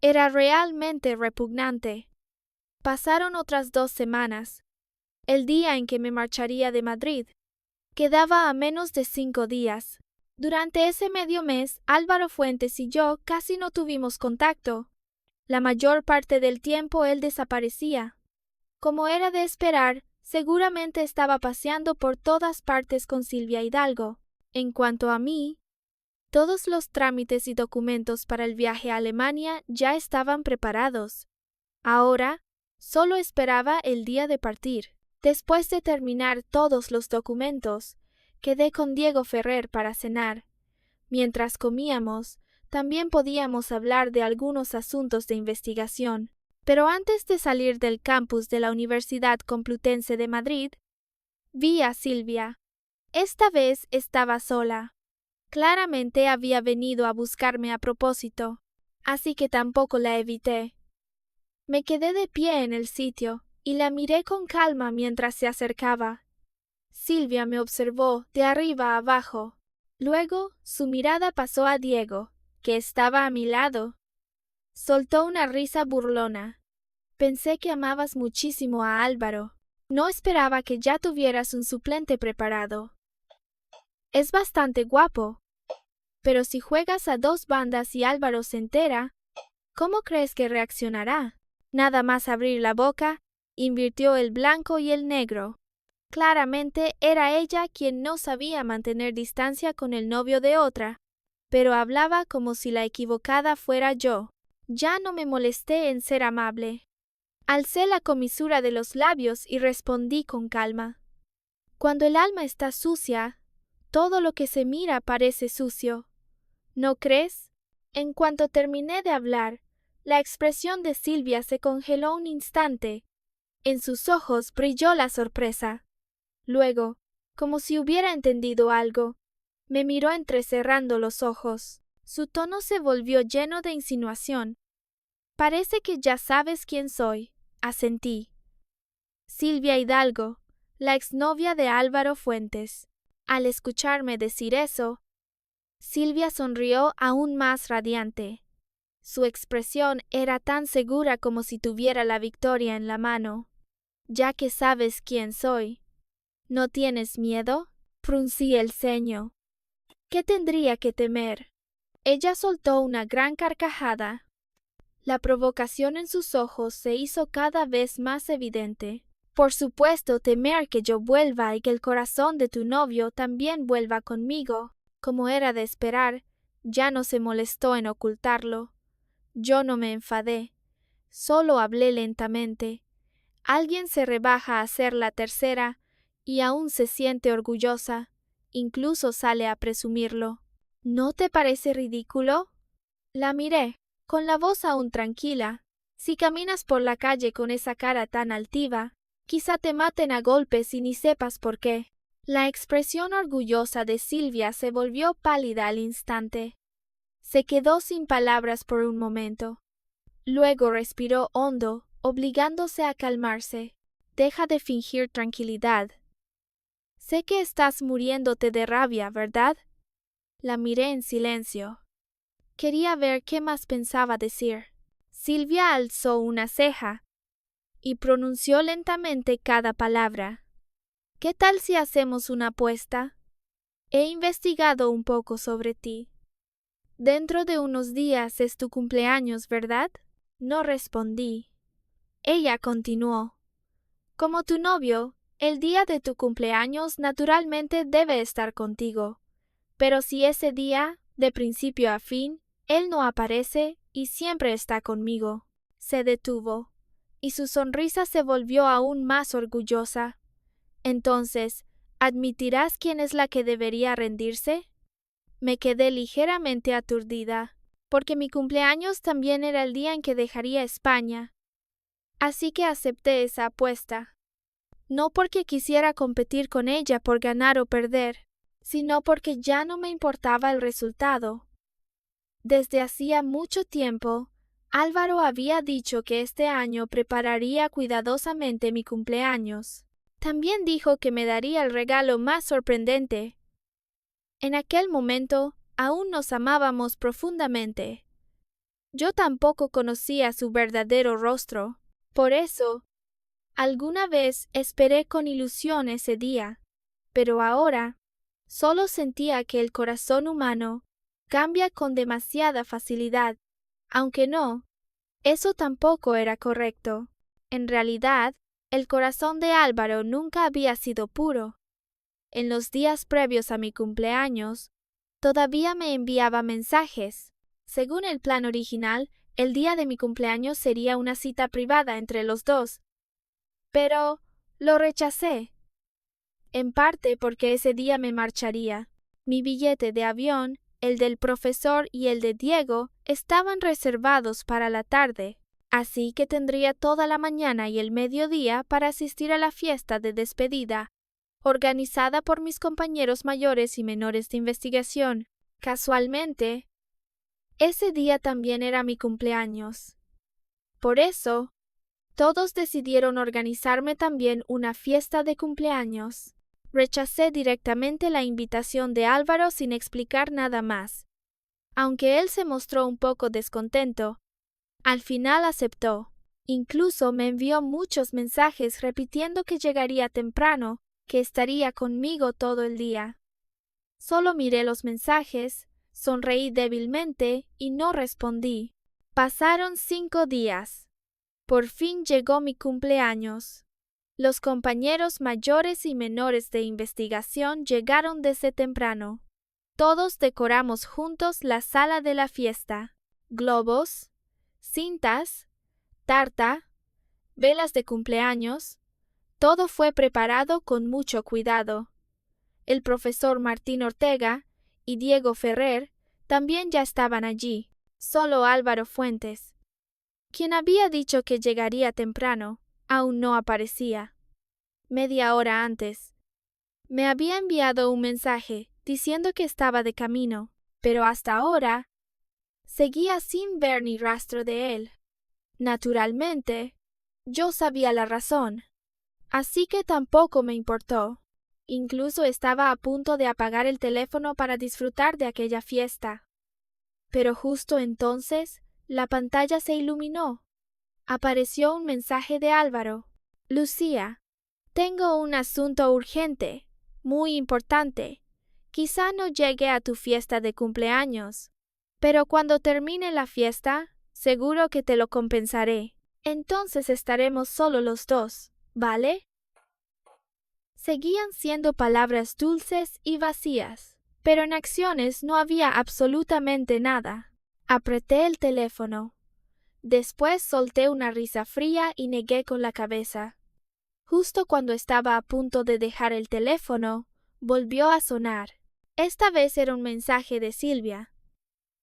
Era realmente repugnante. Pasaron otras 2 semanas. El día en que me marcharía de Madrid. Quedaba a menos de 5 días. Durante ese medio mes, Álvaro Fuentes y yo casi no tuvimos contacto. La mayor parte del tiempo él desaparecía. Como era de esperar, seguramente estaba paseando por todas partes con Silvia Hidalgo. En cuanto a mí, todos los trámites y documentos para el viaje a Alemania ya estaban preparados. Ahora, solo esperaba el día de partir. Después de terminar todos los documentos, quedé con Diego Ferrer para cenar. Mientras comíamos, también podíamos hablar de algunos asuntos de investigación. Pero antes de salir del campus de la Universidad Complutense de Madrid, vi a Silvia. Esta vez estaba sola. Claramente había venido a buscarme a propósito, así que tampoco la evité. Me quedé de pie en el sitio y la miré con calma mientras se acercaba. Silvia me observó de arriba a abajo. Luego su mirada pasó a Diego, que estaba a mi lado. Soltó una risa burlona. Pensé que amabas muchísimo a Álvaro. No esperaba que ya tuvieras un suplente preparado. Es bastante guapo. Pero si juegas a dos bandas y Álvaro se entera, ¿cómo crees que reaccionará? Nada más abrir la boca, invirtió el blanco y el negro. Claramente era ella quien no sabía mantener distancia con el novio de otra, pero hablaba como si la equivocada fuera yo. Ya no me molesté en ser amable. Alcé la comisura de los labios y respondí con calma. Cuando el alma está sucia, todo lo que se mira parece sucio. ¿No crees? En cuanto terminé de hablar, la expresión de Silvia se congeló un instante. En sus ojos brilló la sorpresa. Luego, como si hubiera entendido algo, me miró entrecerrando los ojos. Su tono se volvió lleno de insinuación. Parece que ya sabes quién soy, asentí. Silvia Hidalgo, la exnovia de Álvaro Fuentes. Al escucharme decir eso, Silvia sonrió aún más radiante. Su expresión era tan segura como si tuviera la victoria en la mano. Ya que sabes quién soy, ¿no tienes miedo? Fruncí el ceño. ¿Qué tendría que temer? Ella soltó una gran carcajada. La provocación en sus ojos se hizo cada vez más evidente. Por supuesto, temer que yo vuelva y que el corazón de tu novio también vuelva conmigo. Como era de esperar, ya no se molestó en ocultarlo. Yo no me enfadé, solo hablé lentamente. Alguien se rebaja a ser la tercera y aún se siente orgullosa, incluso sale a presumirlo. ¿No te parece ridículo? La miré, con la voz aún tranquila. Si caminas por la calle con esa cara tan altiva, quizá te maten a golpes y ni sepas por qué. La expresión orgullosa de Silvia se volvió pálida al instante. Se quedó sin palabras por un momento. Luego respiró hondo, obligándose a calmarse. Deja de fingir tranquilidad. Sé que estás muriéndote de rabia, ¿verdad? La miré en silencio. Quería ver qué más pensaba decir. Silvia alzó una ceja y pronunció lentamente cada palabra. ¿Qué tal si hacemos una apuesta? He investigado un poco sobre ti. Dentro de unos días es tu cumpleaños, ¿verdad? No respondí. Ella continuó. Como tu novio, el día de tu cumpleaños naturalmente debe estar contigo. Pero si ese día, de principio a fin, él no aparece y siempre está conmigo. Se detuvo, y su sonrisa se volvió aún más orgullosa. Entonces, ¿admitirás quién es la que debería rendirse? Me quedé ligeramente aturdida, porque mi cumpleaños también era el día en que dejaría España. Así que acepté esa apuesta. No porque quisiera competir con ella por ganar o perder, sino porque ya no me importaba el resultado. Desde hacía mucho tiempo, Álvaro había dicho que este año prepararía cuidadosamente mi cumpleaños. También dijo que me daría el regalo más sorprendente. En aquel momento, aún nos amábamos profundamente. Yo tampoco conocía su verdadero rostro. Por eso, alguna vez esperé con ilusión ese día, pero ahora solo sentía que el corazón humano cambia con demasiada facilidad, aunque no, eso tampoco era correcto. En realidad, el corazón de Álvaro nunca había sido puro. En los días previos a mi cumpleaños, todavía me enviaba mensajes. Según el plan original, el día de mi cumpleaños sería una cita privada entre los dos. Pero lo rechacé. En parte porque ese día me marcharía. Mi billete de avión, el del profesor y el de Diego estaban reservados para la tarde. así que tendría toda la mañana y el mediodía para asistir a la fiesta de despedida, organizada por mis compañeros mayores y menores de investigación. Casualmente, ese día también era mi cumpleaños. Por eso, todos decidieron organizarme también una fiesta de cumpleaños. Rechacé directamente la invitación de Álvaro sin explicar nada más. Aunque él se mostró un poco descontento, al final aceptó. Incluso me envió muchos mensajes repitiendo que llegaría temprano, que estaría conmigo todo el día. Solo miré los mensajes, sonreí débilmente y no respondí. Pasaron 5 días. Por fin llegó mi cumpleaños. Los compañeros mayores y menores de investigación llegaron desde temprano. Todos decoramos juntos la sala de la fiesta. Globos, cintas, tarta, velas de cumpleaños. Todo fue preparado con mucho cuidado. El profesor Martín Ortega y Diego Ferrer también ya estaban allí. Solo Álvaro Fuentes, quien había dicho que llegaría temprano, aún no aparecía. Media hora antes, me había enviado un mensaje diciendo que estaba de camino, pero hasta ahora seguía sin ver ni rastro de él. Naturalmente, yo sabía la razón, así que tampoco me importó. Incluso estaba a punto de apagar el teléfono para disfrutar de aquella fiesta. Pero justo entonces, la pantalla se iluminó. Apareció un mensaje de Álvaro. Lucía, tengo un asunto urgente, muy importante. Quizá no llegue a tu fiesta de cumpleaños, pero cuando termine la fiesta, seguro que te lo compensaré. Entonces estaremos solo los dos, ¿vale? Seguían siendo palabras dulces y vacías, pero en acciones no había absolutamente nada. Apreté el teléfono. Después solté una risa fría y negué con la cabeza. Justo cuando estaba a punto de dejar el teléfono, volvió a sonar. Esta vez era un mensaje de Silvia.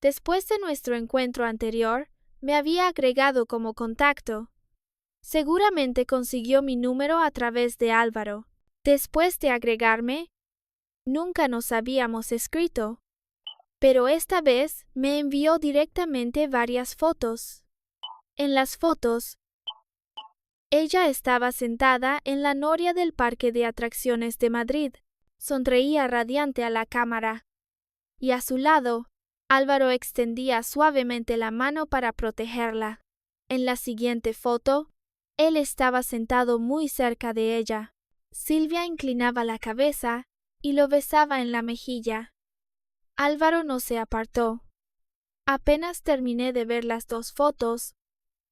Después de nuestro encuentro anterior, me había agregado como contacto. Seguramente consiguió mi número a través de Álvaro. Después de agregarme, nunca nos habíamos escrito, pero esta vez me envió directamente varias fotos. En las fotos, ella estaba sentada en la noria del Parque de Atracciones de Madrid, sonreía radiante a la cámara, y a su lado, Álvaro extendía suavemente la mano para protegerla. En la siguiente foto, él estaba sentado muy cerca de ella. Silvia inclinaba la cabeza y lo besaba en la mejilla. Álvaro no se apartó. Apenas terminé de ver las 2 fotos,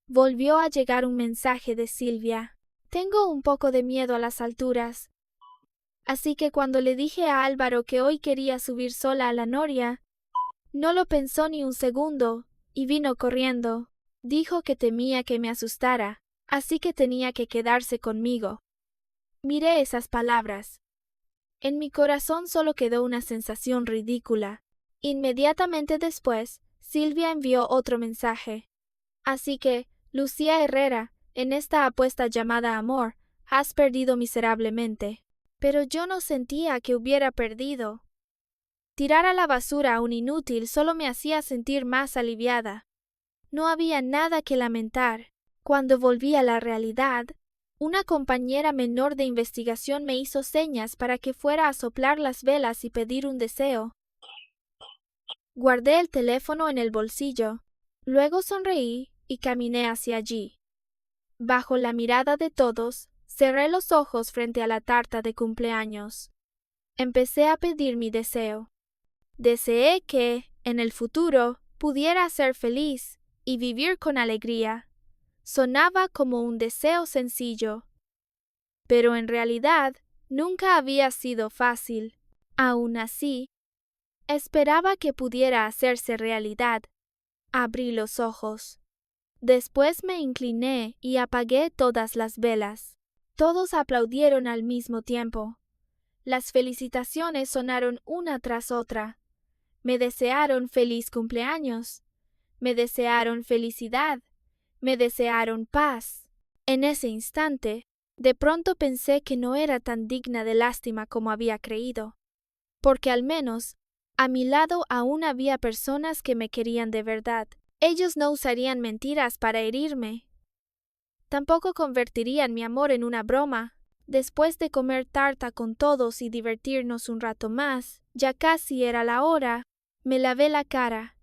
volvió a llegar un mensaje de Silvia. Tengo un poco de miedo a las alturas, así que cuando le dije a Álvaro que hoy quería subir sola a la noria, no lo pensó ni un segundo y vino corriendo. Dijo que temía que me asustara, así que tenía que quedarse conmigo. Miré esas palabras. En mi corazón solo quedó una sensación ridícula. Inmediatamente después, Silvia envió otro mensaje. Así que, Lucía Herrera, en esta apuesta llamada amor, has perdido miserablemente. Pero yo no sentía que hubiera perdido. Tirar a la basura a un inútil solo me hacía sentir más aliviada. No había nada que lamentar. Cuando volví a la realidad, una compañera menor de investigación me hizo señas para que fuera a soplar las velas y pedir un deseo. Guardé el teléfono en el bolsillo. Luego sonreí y caminé hacia allí. Bajo la mirada de todos, cerré los ojos frente a la tarta de cumpleaños. Empecé a pedir mi deseo. Deseé que, en el futuro, pudiera ser feliz y vivir con alegría. Sonaba como un deseo sencillo, pero en realidad nunca había sido fácil. Aún así, esperaba que pudiera hacerse realidad. Abrí los ojos. Después me incliné y apagué todas las velas. Todos aplaudieron al mismo tiempo. Las felicitaciones sonaron una tras otra. Me desearon feliz cumpleaños. Me desearon felicidad. me desearon paz. En ese instante, de pronto pensé que no era tan digna de lástima como había creído, porque al menos a mi lado aún había personas que me querían de verdad. Ellos no usarían mentiras para herirme. Tampoco convertirían mi amor en una broma. Después de comer tarta con todos y divertirnos un rato más, ya casi era la hora, me lavé la cara.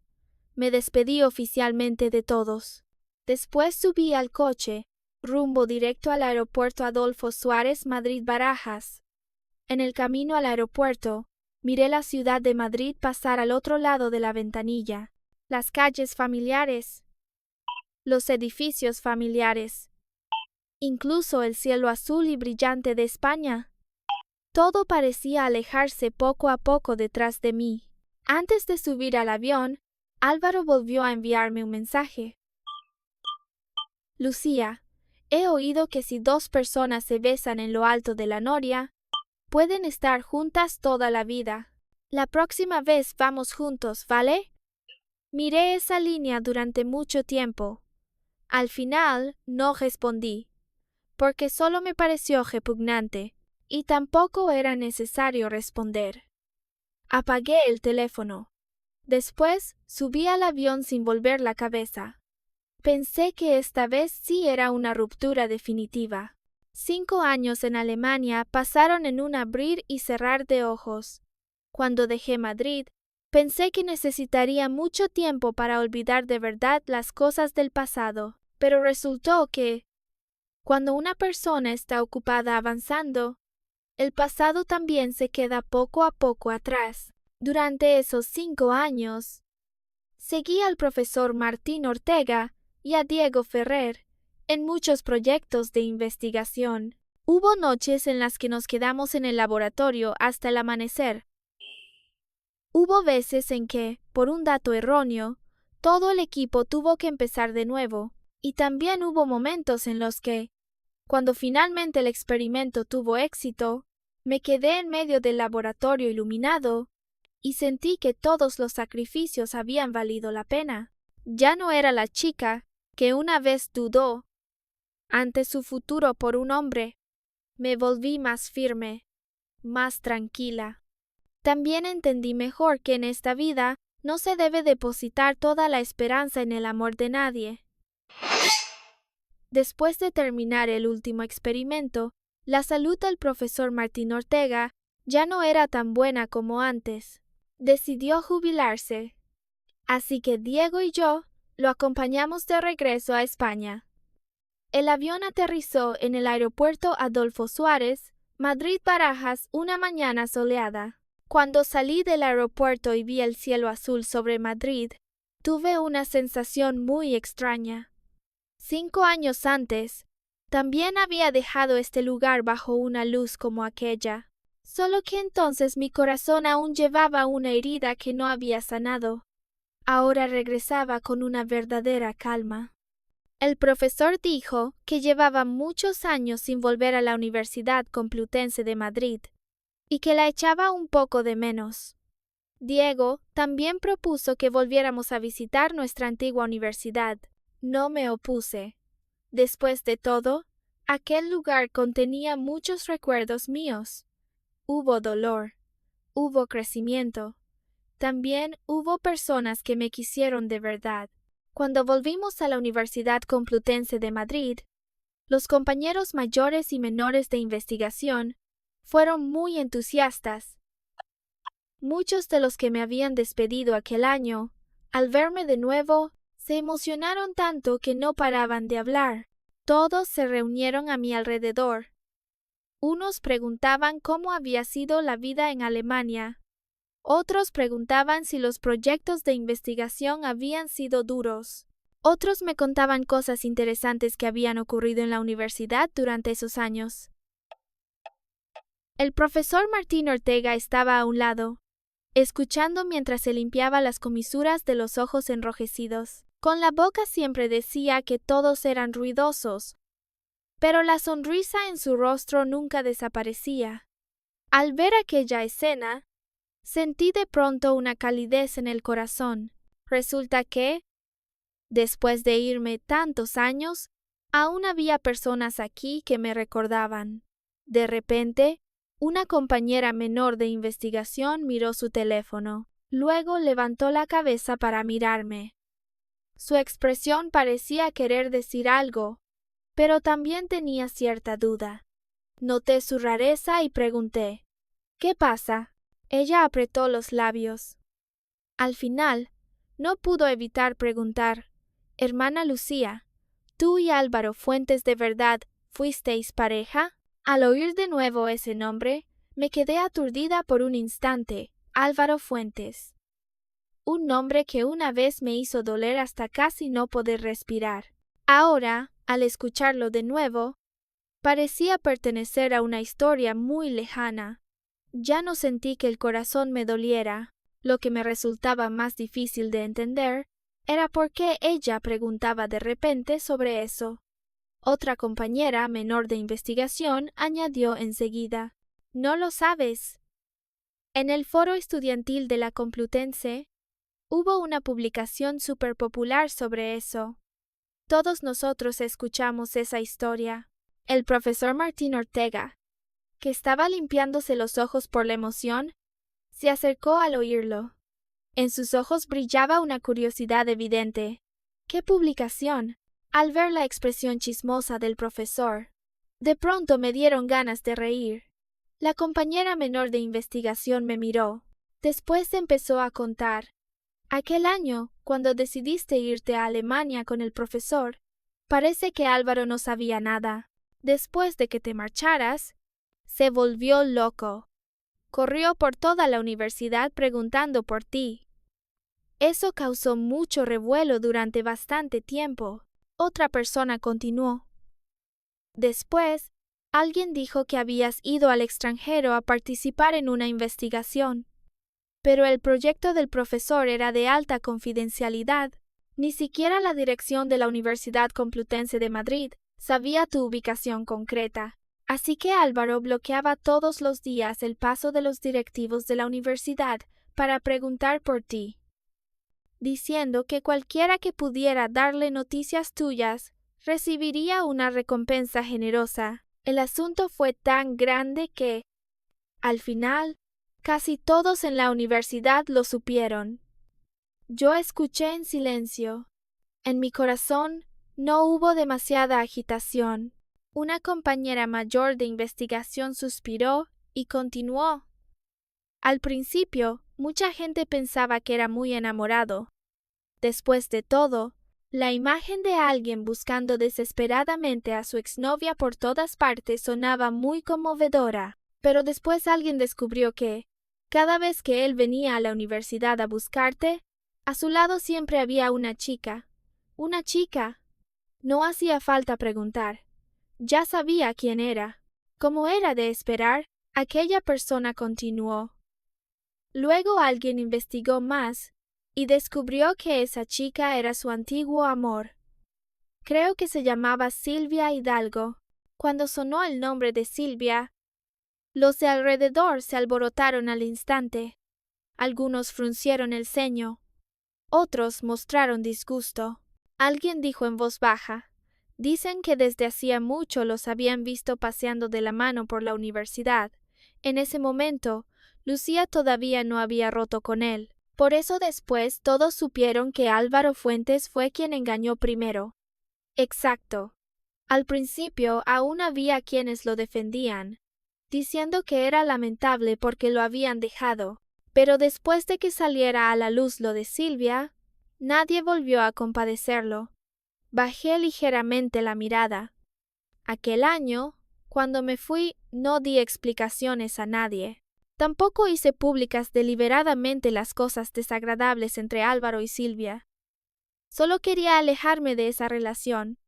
Me despedí oficialmente de todos. Después subí al coche, rumbo directo al aeropuerto Adolfo Suárez Madrid-Barajas. En el camino al aeropuerto, miré la ciudad de Madrid pasar al otro lado de la ventanilla, las calles familiares, los edificios familiares, incluso el cielo azul y brillante de España. Todo parecía alejarse poco a poco detrás de mí. Antes de subir al avión, Álvaro volvió a enviarme un mensaje. Lucía, he oído que si dos personas se besan en lo alto de la noria, pueden estar juntas toda la vida. La próxima vez vamos juntos, ¿vale? Miré esa línea durante mucho tiempo. Al final no respondí, porque solo me pareció repugnante, y tampoco era necesario responder. Apagué el teléfono. Después subí al avión sin volver la cabeza. Pensé que esta vez sí era una ruptura definitiva. 5 años en Alemania pasaron en un abrir y cerrar de ojos. Cuando dejé Madrid, pensé que necesitaría mucho tiempo para olvidar de verdad las cosas del pasado, pero resultó que, cuando una persona está ocupada avanzando, el pasado también se queda poco a poco atrás. Durante esos 5 años, seguí al profesor Martín Ortega y a Diego Ferrer en muchos proyectos de investigación. Hubo noches en las que nos quedamos en el laboratorio hasta el amanecer. Hubo veces en que, por un dato erróneo, todo el equipo tuvo que empezar de nuevo, y también hubo momentos en los que, cuando finalmente el experimento tuvo éxito, me quedé en medio del laboratorio iluminado y sentí que todos los sacrificios habían valido la pena. Ya no era la chica que una vez dudó ante su futuro por un hombre. Me volví más firme, más tranquila. También entendí mejor que en esta vida no se debe depositar toda la esperanza en el amor de nadie. Después de terminar el último experimento, la salud del profesor Martín Ortega ya no era tan buena como antes. Decidió jubilarse. Así que Diego y yo lo acompañamos de regreso a España. El avión aterrizó en el aeropuerto Adolfo Suárez, Madrid-Barajas, una mañana soleada. Cuando salí del aeropuerto y vi el cielo azul sobre Madrid, tuve una sensación muy extraña. 5 años antes, también había dejado este lugar bajo una luz como aquella, solo que entonces mi corazón aún llevaba una herida que no había sanado. Ahora regresaba con una verdadera calma. El profesor dijo que llevaba muchos años sin volver a la Universidad Complutense de Madrid y que la echaba un poco de menos. Diego también propuso que volviéramos a visitar nuestra antigua universidad. No me opuse. Después de todo, aquel lugar contenía muchos recuerdos míos. Hubo dolor, hubo crecimiento. También hubo personas que me quisieron de verdad. Cuando volvimos a la Universidad Complutense de Madrid, los compañeros mayores y menores de investigación fueron muy entusiastas. Muchos de los que me habían despedido aquel año, al verme de nuevo, se emocionaron tanto que no paraban de hablar. Todos se reunieron a mi alrededor. Unos preguntaban cómo había sido la vida en Alemania. Otros preguntaban si los proyectos de investigación habían sido duros. Otros me contaban cosas interesantes que habían ocurrido en la universidad durante esos años. El profesor Martín Ortega estaba a un lado, escuchando mientras se limpiaba las comisuras de los ojos enrojecidos. Con la boca siempre decía que todos eran ruidosos, pero la sonrisa en su rostro nunca desaparecía. Al ver aquella escena, sentí de pronto una calidez en el corazón. Resulta que, Después de irme tantos años, aún había personas aquí que me recordaban. De repente, una compañera menor de investigación miró su teléfono. Luego levantó la cabeza para mirarme. Su expresión parecía querer decir algo, pero también tenía cierta duda. Noté su rareza y pregunté, ¿qué pasa? Ella apretó los labios. Al final, no pudo evitar preguntar, Hermana Lucía, ¿tú y Álvaro Fuentes de verdad fuisteis pareja? Al oír de nuevo ese nombre, me quedé aturdida por un instante. Álvaro Fuentes. Un nombre que una vez me hizo doler hasta casi no poder respirar. Ahora, al escucharlo de nuevo, parecía pertenecer a una historia muy lejana. Ya no sentí que el corazón me doliera. Lo que me resultaba más difícil de entender era por qué ella preguntaba de repente sobre eso. Otra compañera menor de investigación añadió enseguida, «¿No lo sabes?» En el foro estudiantil de la Complutense hubo una publicación súper popular sobre eso. Todos nosotros escuchamos esa historia. El profesor Martín Ortega, que estaba limpiándose los ojos por la emoción, se acercó al oírlo. En sus ojos brillaba una curiosidad evidente. ¿Qué publicación? Al ver la expresión chismosa del profesor, de pronto me dieron ganas de reír. La compañera menor de investigación me miró. Después empezó a contar. Aquel año, cuando decidiste irte a Alemania con el profesor, parece que Álvaro no sabía nada. Después de que te marcharas, se volvió loco. Corrió por toda la universidad preguntando por ti. Eso causó mucho revuelo durante bastante tiempo. Otra persona continuó. Después, alguien dijo que habías ido al extranjero a participar en una investigación. Pero el proyecto del profesor era de alta confidencialidad. Ni siquiera la dirección de la Universidad Complutense de Madrid sabía tu ubicación concreta. Así que Álvaro bloqueaba todos los días el paso de los directivos de la universidad para preguntar por ti, diciendo que cualquiera que pudiera darle noticias tuyas recibiría una recompensa generosa. El asunto fue tan grande que, al final, casi todos en la universidad lo supieron. Yo escuché en silencio. En mi corazón no hubo demasiada agitación. Una compañera mayor de investigación suspiró y continuó. Al principio, mucha gente pensaba que era muy enamorado. Después de todo, la imagen de alguien buscando desesperadamente a su exnovia por todas partes sonaba muy conmovedora. Pero después alguien descubrió que, cada vez que él venía a la universidad a buscarte, a su lado siempre había una chica. Una chica. No hacía falta preguntar. Ya sabía quién era. Como era de esperar, aquella persona continuó. Luego alguien investigó más y descubrió que esa chica era su antiguo amor. Creo que se llamaba Silvia Hidalgo. Cuando sonó el nombre de Silvia, los de alrededor se alborotaron al instante. Algunos fruncieron el ceño. Otros mostraron disgusto. Alguien dijo en voz baja, «Dicen que desde hacía mucho los habían visto paseando de la mano por la universidad. En ese momento, Lucía todavía no había roto con él. Por eso después todos supieron que Álvaro Fuentes fue quien engañó primero». Exacto. Al principio aún había quienes lo defendían, diciendo que era lamentable porque lo habían dejado. Pero después de que saliera a la luz lo de Silvia, nadie volvió a compadecerlo. Bajé ligeramente la mirada. Aquel año, cuando me fui, no di explicaciones a nadie. Tampoco hice públicas deliberadamente las cosas desagradables entre Álvaro y Silvia. Solo quería alejarme de esa relación.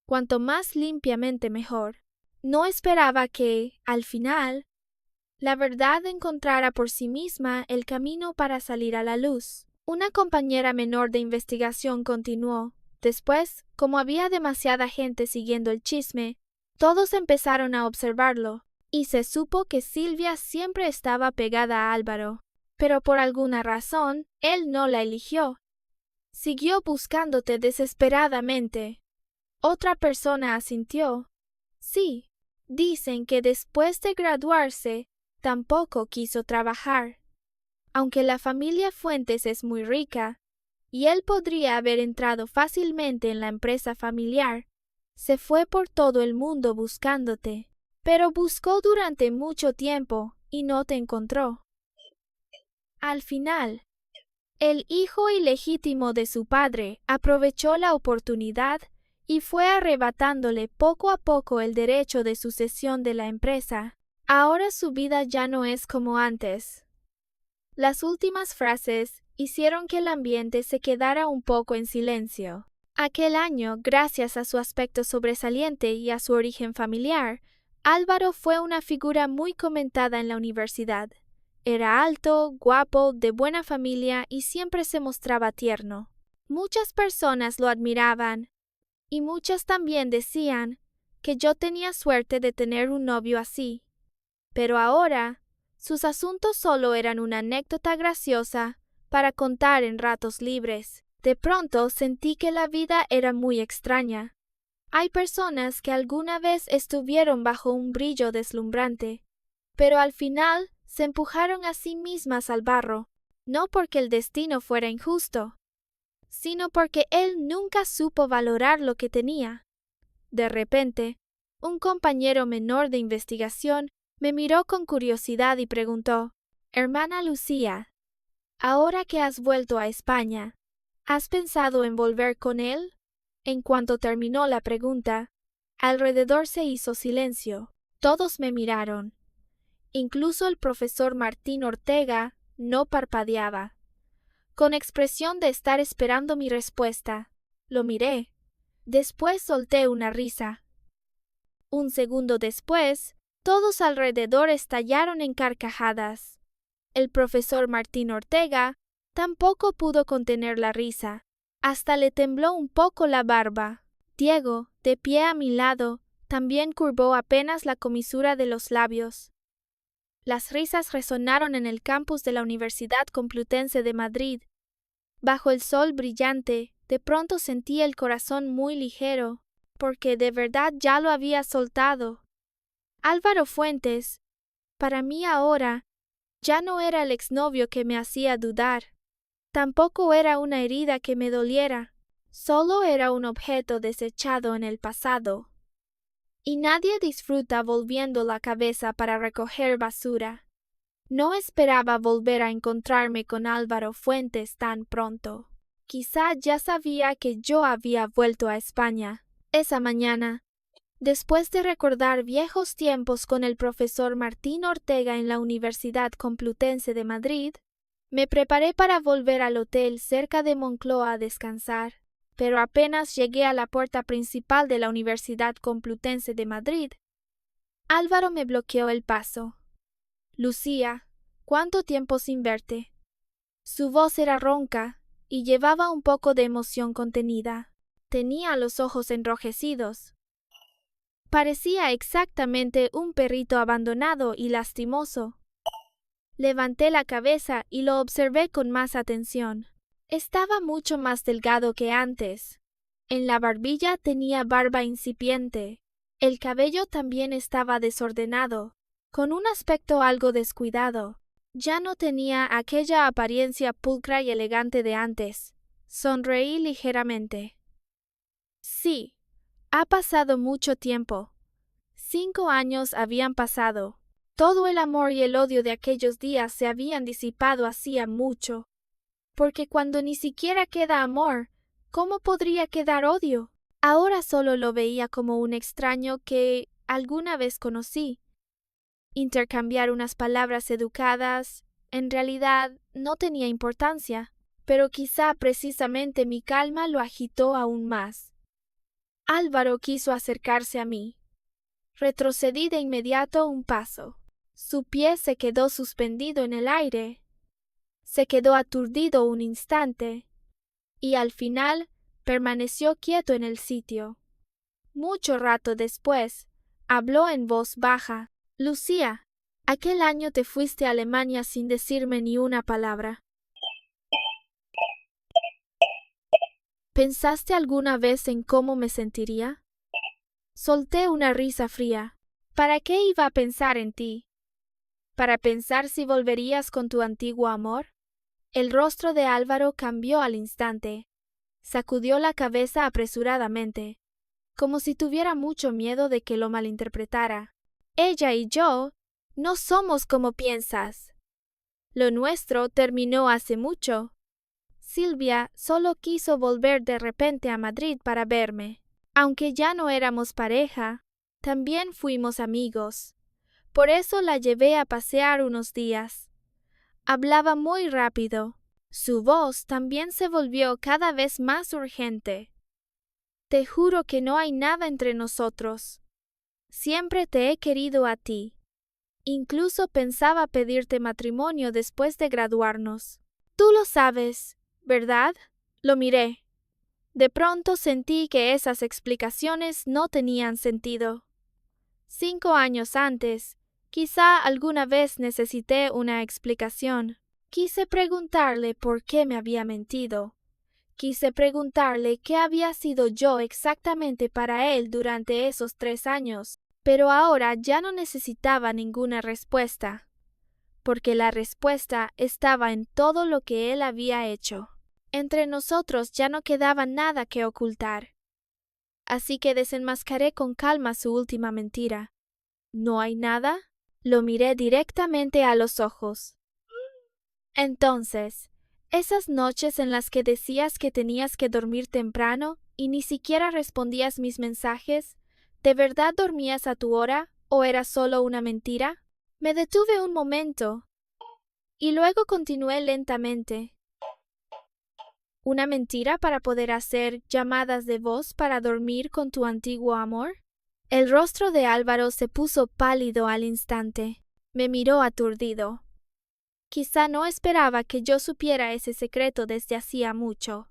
Cuanto más limpiamente mejor. No esperaba que, al final, la verdad encontrara por sí misma el camino para salir a la luz. Una compañera menor de investigación continuó. Después, como había demasiada gente siguiendo el chisme, todos empezaron a observarlo, y se supo que Silvia siempre estaba pegada a Álvaro. Pero por alguna razón, él no la eligió. Siguió buscándote desesperadamente. Otra persona asintió. Sí, dicen que después de graduarse, tampoco quiso trabajar. Aunque la familia Fuentes es muy rica, y él podría haber entrado fácilmente en la empresa familiar, se fue por todo el mundo buscándote. Pero buscó durante mucho tiempo y no te encontró. Al final, el hijo ilegítimo de su padre aprovechó la oportunidad y fue arrebatándole poco a poco el derecho de sucesión de la empresa. Ahora su vida ya no es como antes. Las últimas frases hicieron que el ambiente se quedara un poco en silencio. Aquel año, gracias a su aspecto sobresaliente y a su origen familiar, Álvaro fue una figura muy comentada en la universidad. Era alto, guapo, de buena familia y siempre se mostraba tierno. Muchas personas lo admiraban y muchas también decían que yo tenía suerte de tener un novio así. Pero ahora, sus asuntos solo eran una anécdota graciosa para contar en ratos libres. De pronto sentí que la vida era muy extraña. Hay personas que alguna vez estuvieron bajo un brillo deslumbrante, pero al final se empujaron a sí mismas al barro, no porque el destino fuera injusto, sino porque él nunca supo valorar lo que tenía. De repente, un compañero menor de investigación me miró con curiosidad y preguntó: «Hermana Lucía, ahora que has vuelto a España, ¿has pensado en volver con él?». En cuanto terminó la pregunta, alrededor se hizo silencio. Todos me miraron. Incluso el profesor Martín Ortega no parpadeaba, con expresión de estar esperando mi respuesta. Lo miré. Después solté una risa. Un segundo después, todos alrededor estallaron en carcajadas. El profesor Martín Ortega tampoco pudo contener la risa. Hasta le tembló un poco la barba. Diego, de pie a mi lado, también curvó apenas la comisura de los labios. Las risas resonaron en el campus de la Universidad Complutense de Madrid. Bajo el sol brillante, de pronto sentí el corazón muy ligero, porque de verdad ya lo había soltado. Álvaro Fuentes, para mí ahora, ya no era el exnovio que me hacía dudar. Tampoco era una herida que me doliera, solo era un objeto desechado en el pasado. Y nadie disfruta volviendo la cabeza para recoger basura. No esperaba volver a encontrarme con Álvaro Fuentes tan pronto. Quizá ya sabía que yo había vuelto a España. Esa mañana, después de recordar viejos tiempos con el profesor Martín Ortega en la Universidad Complutense de Madrid, me preparé para volver al hotel cerca de Moncloa a descansar, pero apenas llegué a la puerta principal de la Universidad Complutense de Madrid, Álvaro me bloqueó el paso. «Lucía, ¿cuánto tiempo sin verte?». Su voz era ronca y llevaba un poco de emoción contenida. Tenía los ojos enrojecidos. Parecía exactamente un perrito abandonado y lastimoso. Levanté la cabeza y lo observé con más atención. Estaba mucho más delgado que antes. En la barbilla tenía barba incipiente. El cabello también estaba desordenado, con un aspecto algo descuidado. Ya no tenía aquella apariencia pulcra y elegante de antes. Sonreí ligeramente. Sí, ha pasado mucho tiempo. 5 años habían pasado. Todo el amor y el odio de aquellos días se habían disipado hacía mucho. Porque cuando ni siquiera queda amor, ¿cómo podría quedar odio? Ahora solo lo veía como un extraño que alguna vez conocí. Intercambiar unas palabras educadas, en realidad, no tenía importancia, pero quizá precisamente mi calma lo agitó aún más. Álvaro quiso acercarse a mí. Retrocedí de inmediato un paso. Su pie se quedó suspendido en el aire. Se quedó aturdido un instante y al final permaneció quieto en el sitio. Mucho rato después, habló en voz baja. «Lucía, aquel año te fuiste a Alemania sin decirme ni una palabra. ¿Pensaste alguna vez en cómo me sentiría? Solté una risa fría. ¿Para qué iba a pensar en ti? ¿Para pensar si volverías con tu antiguo amor? El rostro de Álvaro cambió al instante. Sacudió la cabeza apresuradamente, como si tuviera mucho miedo de que lo malinterpretara. Ella y yo no somos como piensas. Lo nuestro terminó hace mucho. Silvia solo quiso volver de repente a Madrid para verme. Aunque ya no éramos pareja, también fuimos amigos. Por eso la llevé a pasear unos días. Hablaba muy rápido. Su voz también se volvió cada vez más urgente. Te juro que no hay nada entre nosotros. Siempre te he querido a ti. Incluso pensaba pedirte matrimonio después de graduarnos. Tú lo sabes, ¿verdad? Lo miré. De pronto sentí que esas explicaciones no tenían sentido. 5 años antes, quizá alguna vez necesité una explicación. Quise preguntarle por qué me había mentido. Quise preguntarle qué había sido yo exactamente para él durante esos 3 años, pero ahora ya no necesitaba ninguna respuesta, porque la respuesta estaba en todo lo que él había hecho. Entre nosotros ya no quedaba nada que ocultar. Así que desenmascaré con calma su última mentira. ¿No hay nada? Lo miré directamente a los ojos. Entonces, esas noches en las que decías que tenías que dormir temprano y ni siquiera respondías mis mensajes, ¿de verdad dormías a tu hora o era solo una mentira? Me detuve un momento y luego continué lentamente. ¿Una mentira para poder hacer llamadas de voz para dormir con tu antiguo amor? El rostro de Álvaro se puso pálido al instante. Me miró aturdido. Quizá no esperaba que yo supiera ese secreto desde hacía mucho.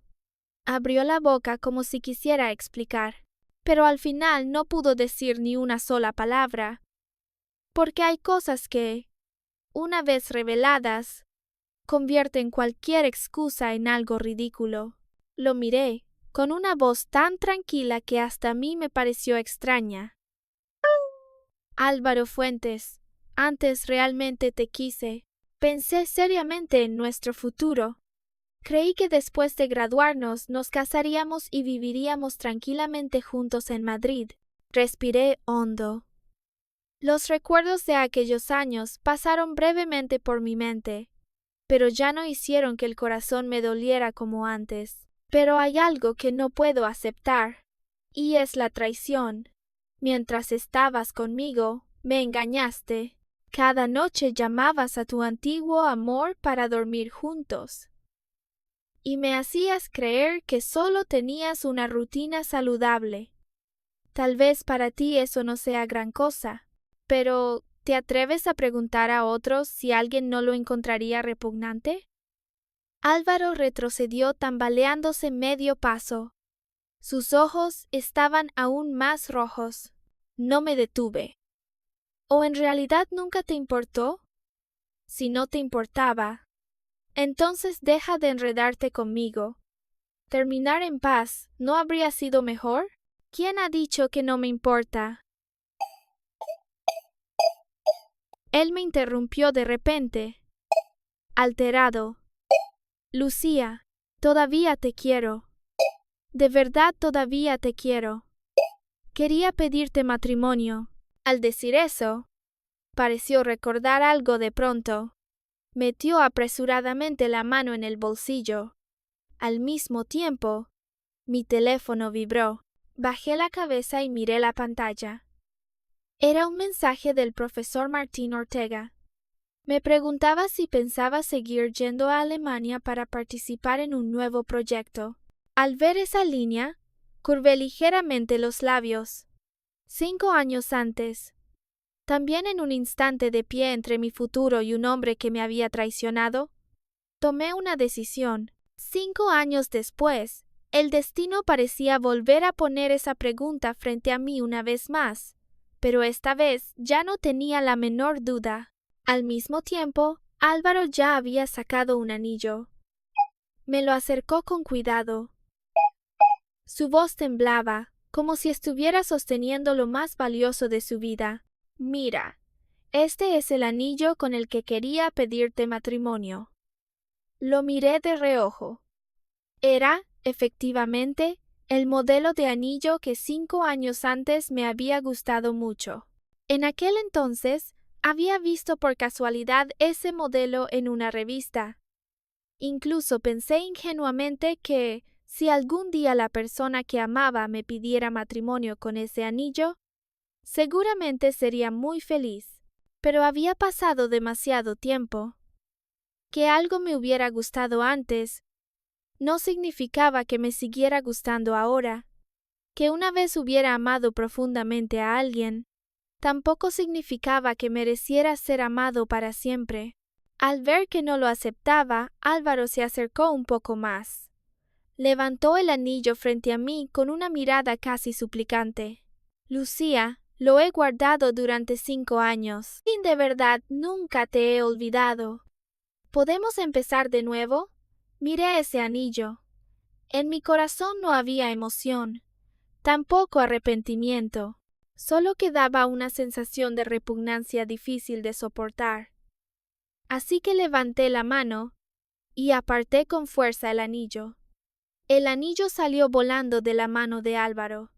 Abrió la boca como si quisiera explicar, pero al final no pudo decir ni una sola palabra, porque hay cosas que, una vez reveladas, convierten cualquier excusa en algo ridículo. Lo miré, con una voz tan tranquila que hasta a mí me pareció extraña. Álvaro Fuentes, antes realmente te quise. Pensé seriamente en nuestro futuro. Creí que después de graduarnos nos casaríamos y viviríamos tranquilamente juntos en Madrid. Respiré hondo. Los recuerdos de aquellos años pasaron brevemente por mi mente, pero ya no hicieron que el corazón me doliera como antes. Pero hay algo que no puedo aceptar, y es la traición. Mientras estabas conmigo, me engañaste. Cada noche llamabas a tu antiguo amor para dormir juntos. Y me hacías creer que solo tenías una rutina saludable. Tal vez para ti eso no sea gran cosa, pero ¿te atreves a preguntar a otros si alguien no lo encontraría repugnante? Álvaro retrocedió tambaleándose medio paso. Sus ojos estaban aún más rojos. No me detuve. ¿O en realidad nunca te importó? Si no te importaba, entonces deja de enredarte conmigo. ¿Terminar en paz no habría sido mejor? ¿Quién ha dicho que no me importa? Él me interrumpió de repente, alterado. Lucía, todavía te quiero. De verdad todavía te quiero. Quería pedirte matrimonio. Al decir eso, pareció recordar algo de pronto. Metió apresuradamente la mano en el bolsillo. Al mismo tiempo, mi teléfono vibró. Bajé la cabeza y miré la pantalla. Era un mensaje del profesor Martín Ortega. Me preguntaba si pensaba seguir yendo a Alemania para participar en un nuevo proyecto. Al ver esa línea, curvé ligeramente los labios. 5 años antes, también en un instante de pie entre mi futuro y un hombre que me había traicionado, tomé una decisión. 5 años después, el destino parecía volver a poner esa pregunta frente a mí una vez más, pero esta vez ya no tenía la menor duda. Al mismo tiempo, Álvaro ya había sacado un anillo. Me lo acercó con cuidado. Su voz temblaba, como si estuviera sosteniendo lo más valioso de su vida. Mira, este es el anillo con el que quería pedirte matrimonio. Lo miré de reojo. Era, efectivamente, el modelo de anillo que 5 años antes me había gustado mucho. En aquel entonces, había visto por casualidad ese modelo en una revista. Incluso pensé ingenuamente que, si algún día la persona que amaba me pidiera matrimonio con ese anillo, seguramente sería muy feliz. Pero había pasado demasiado tiempo. Que algo me hubiera gustado antes no significaba que me siguiera gustando ahora. Que una vez hubiera amado profundamente a alguien, tampoco significaba que mereciera ser amado para siempre. Al ver que no lo aceptaba, Álvaro se acercó un poco más. Levantó el anillo frente a mí con una mirada casi suplicante. Lucía, lo he guardado durante 5 años, y de verdad nunca te he olvidado. ¿Podemos empezar de nuevo? Miré ese anillo. En mi corazón no había emoción, tampoco arrepentimiento. Solo quedaba una sensación de repugnancia difícil de soportar. Así que levanté la mano y aparté con fuerza el anillo. El anillo salió volando de la mano de Álvaro.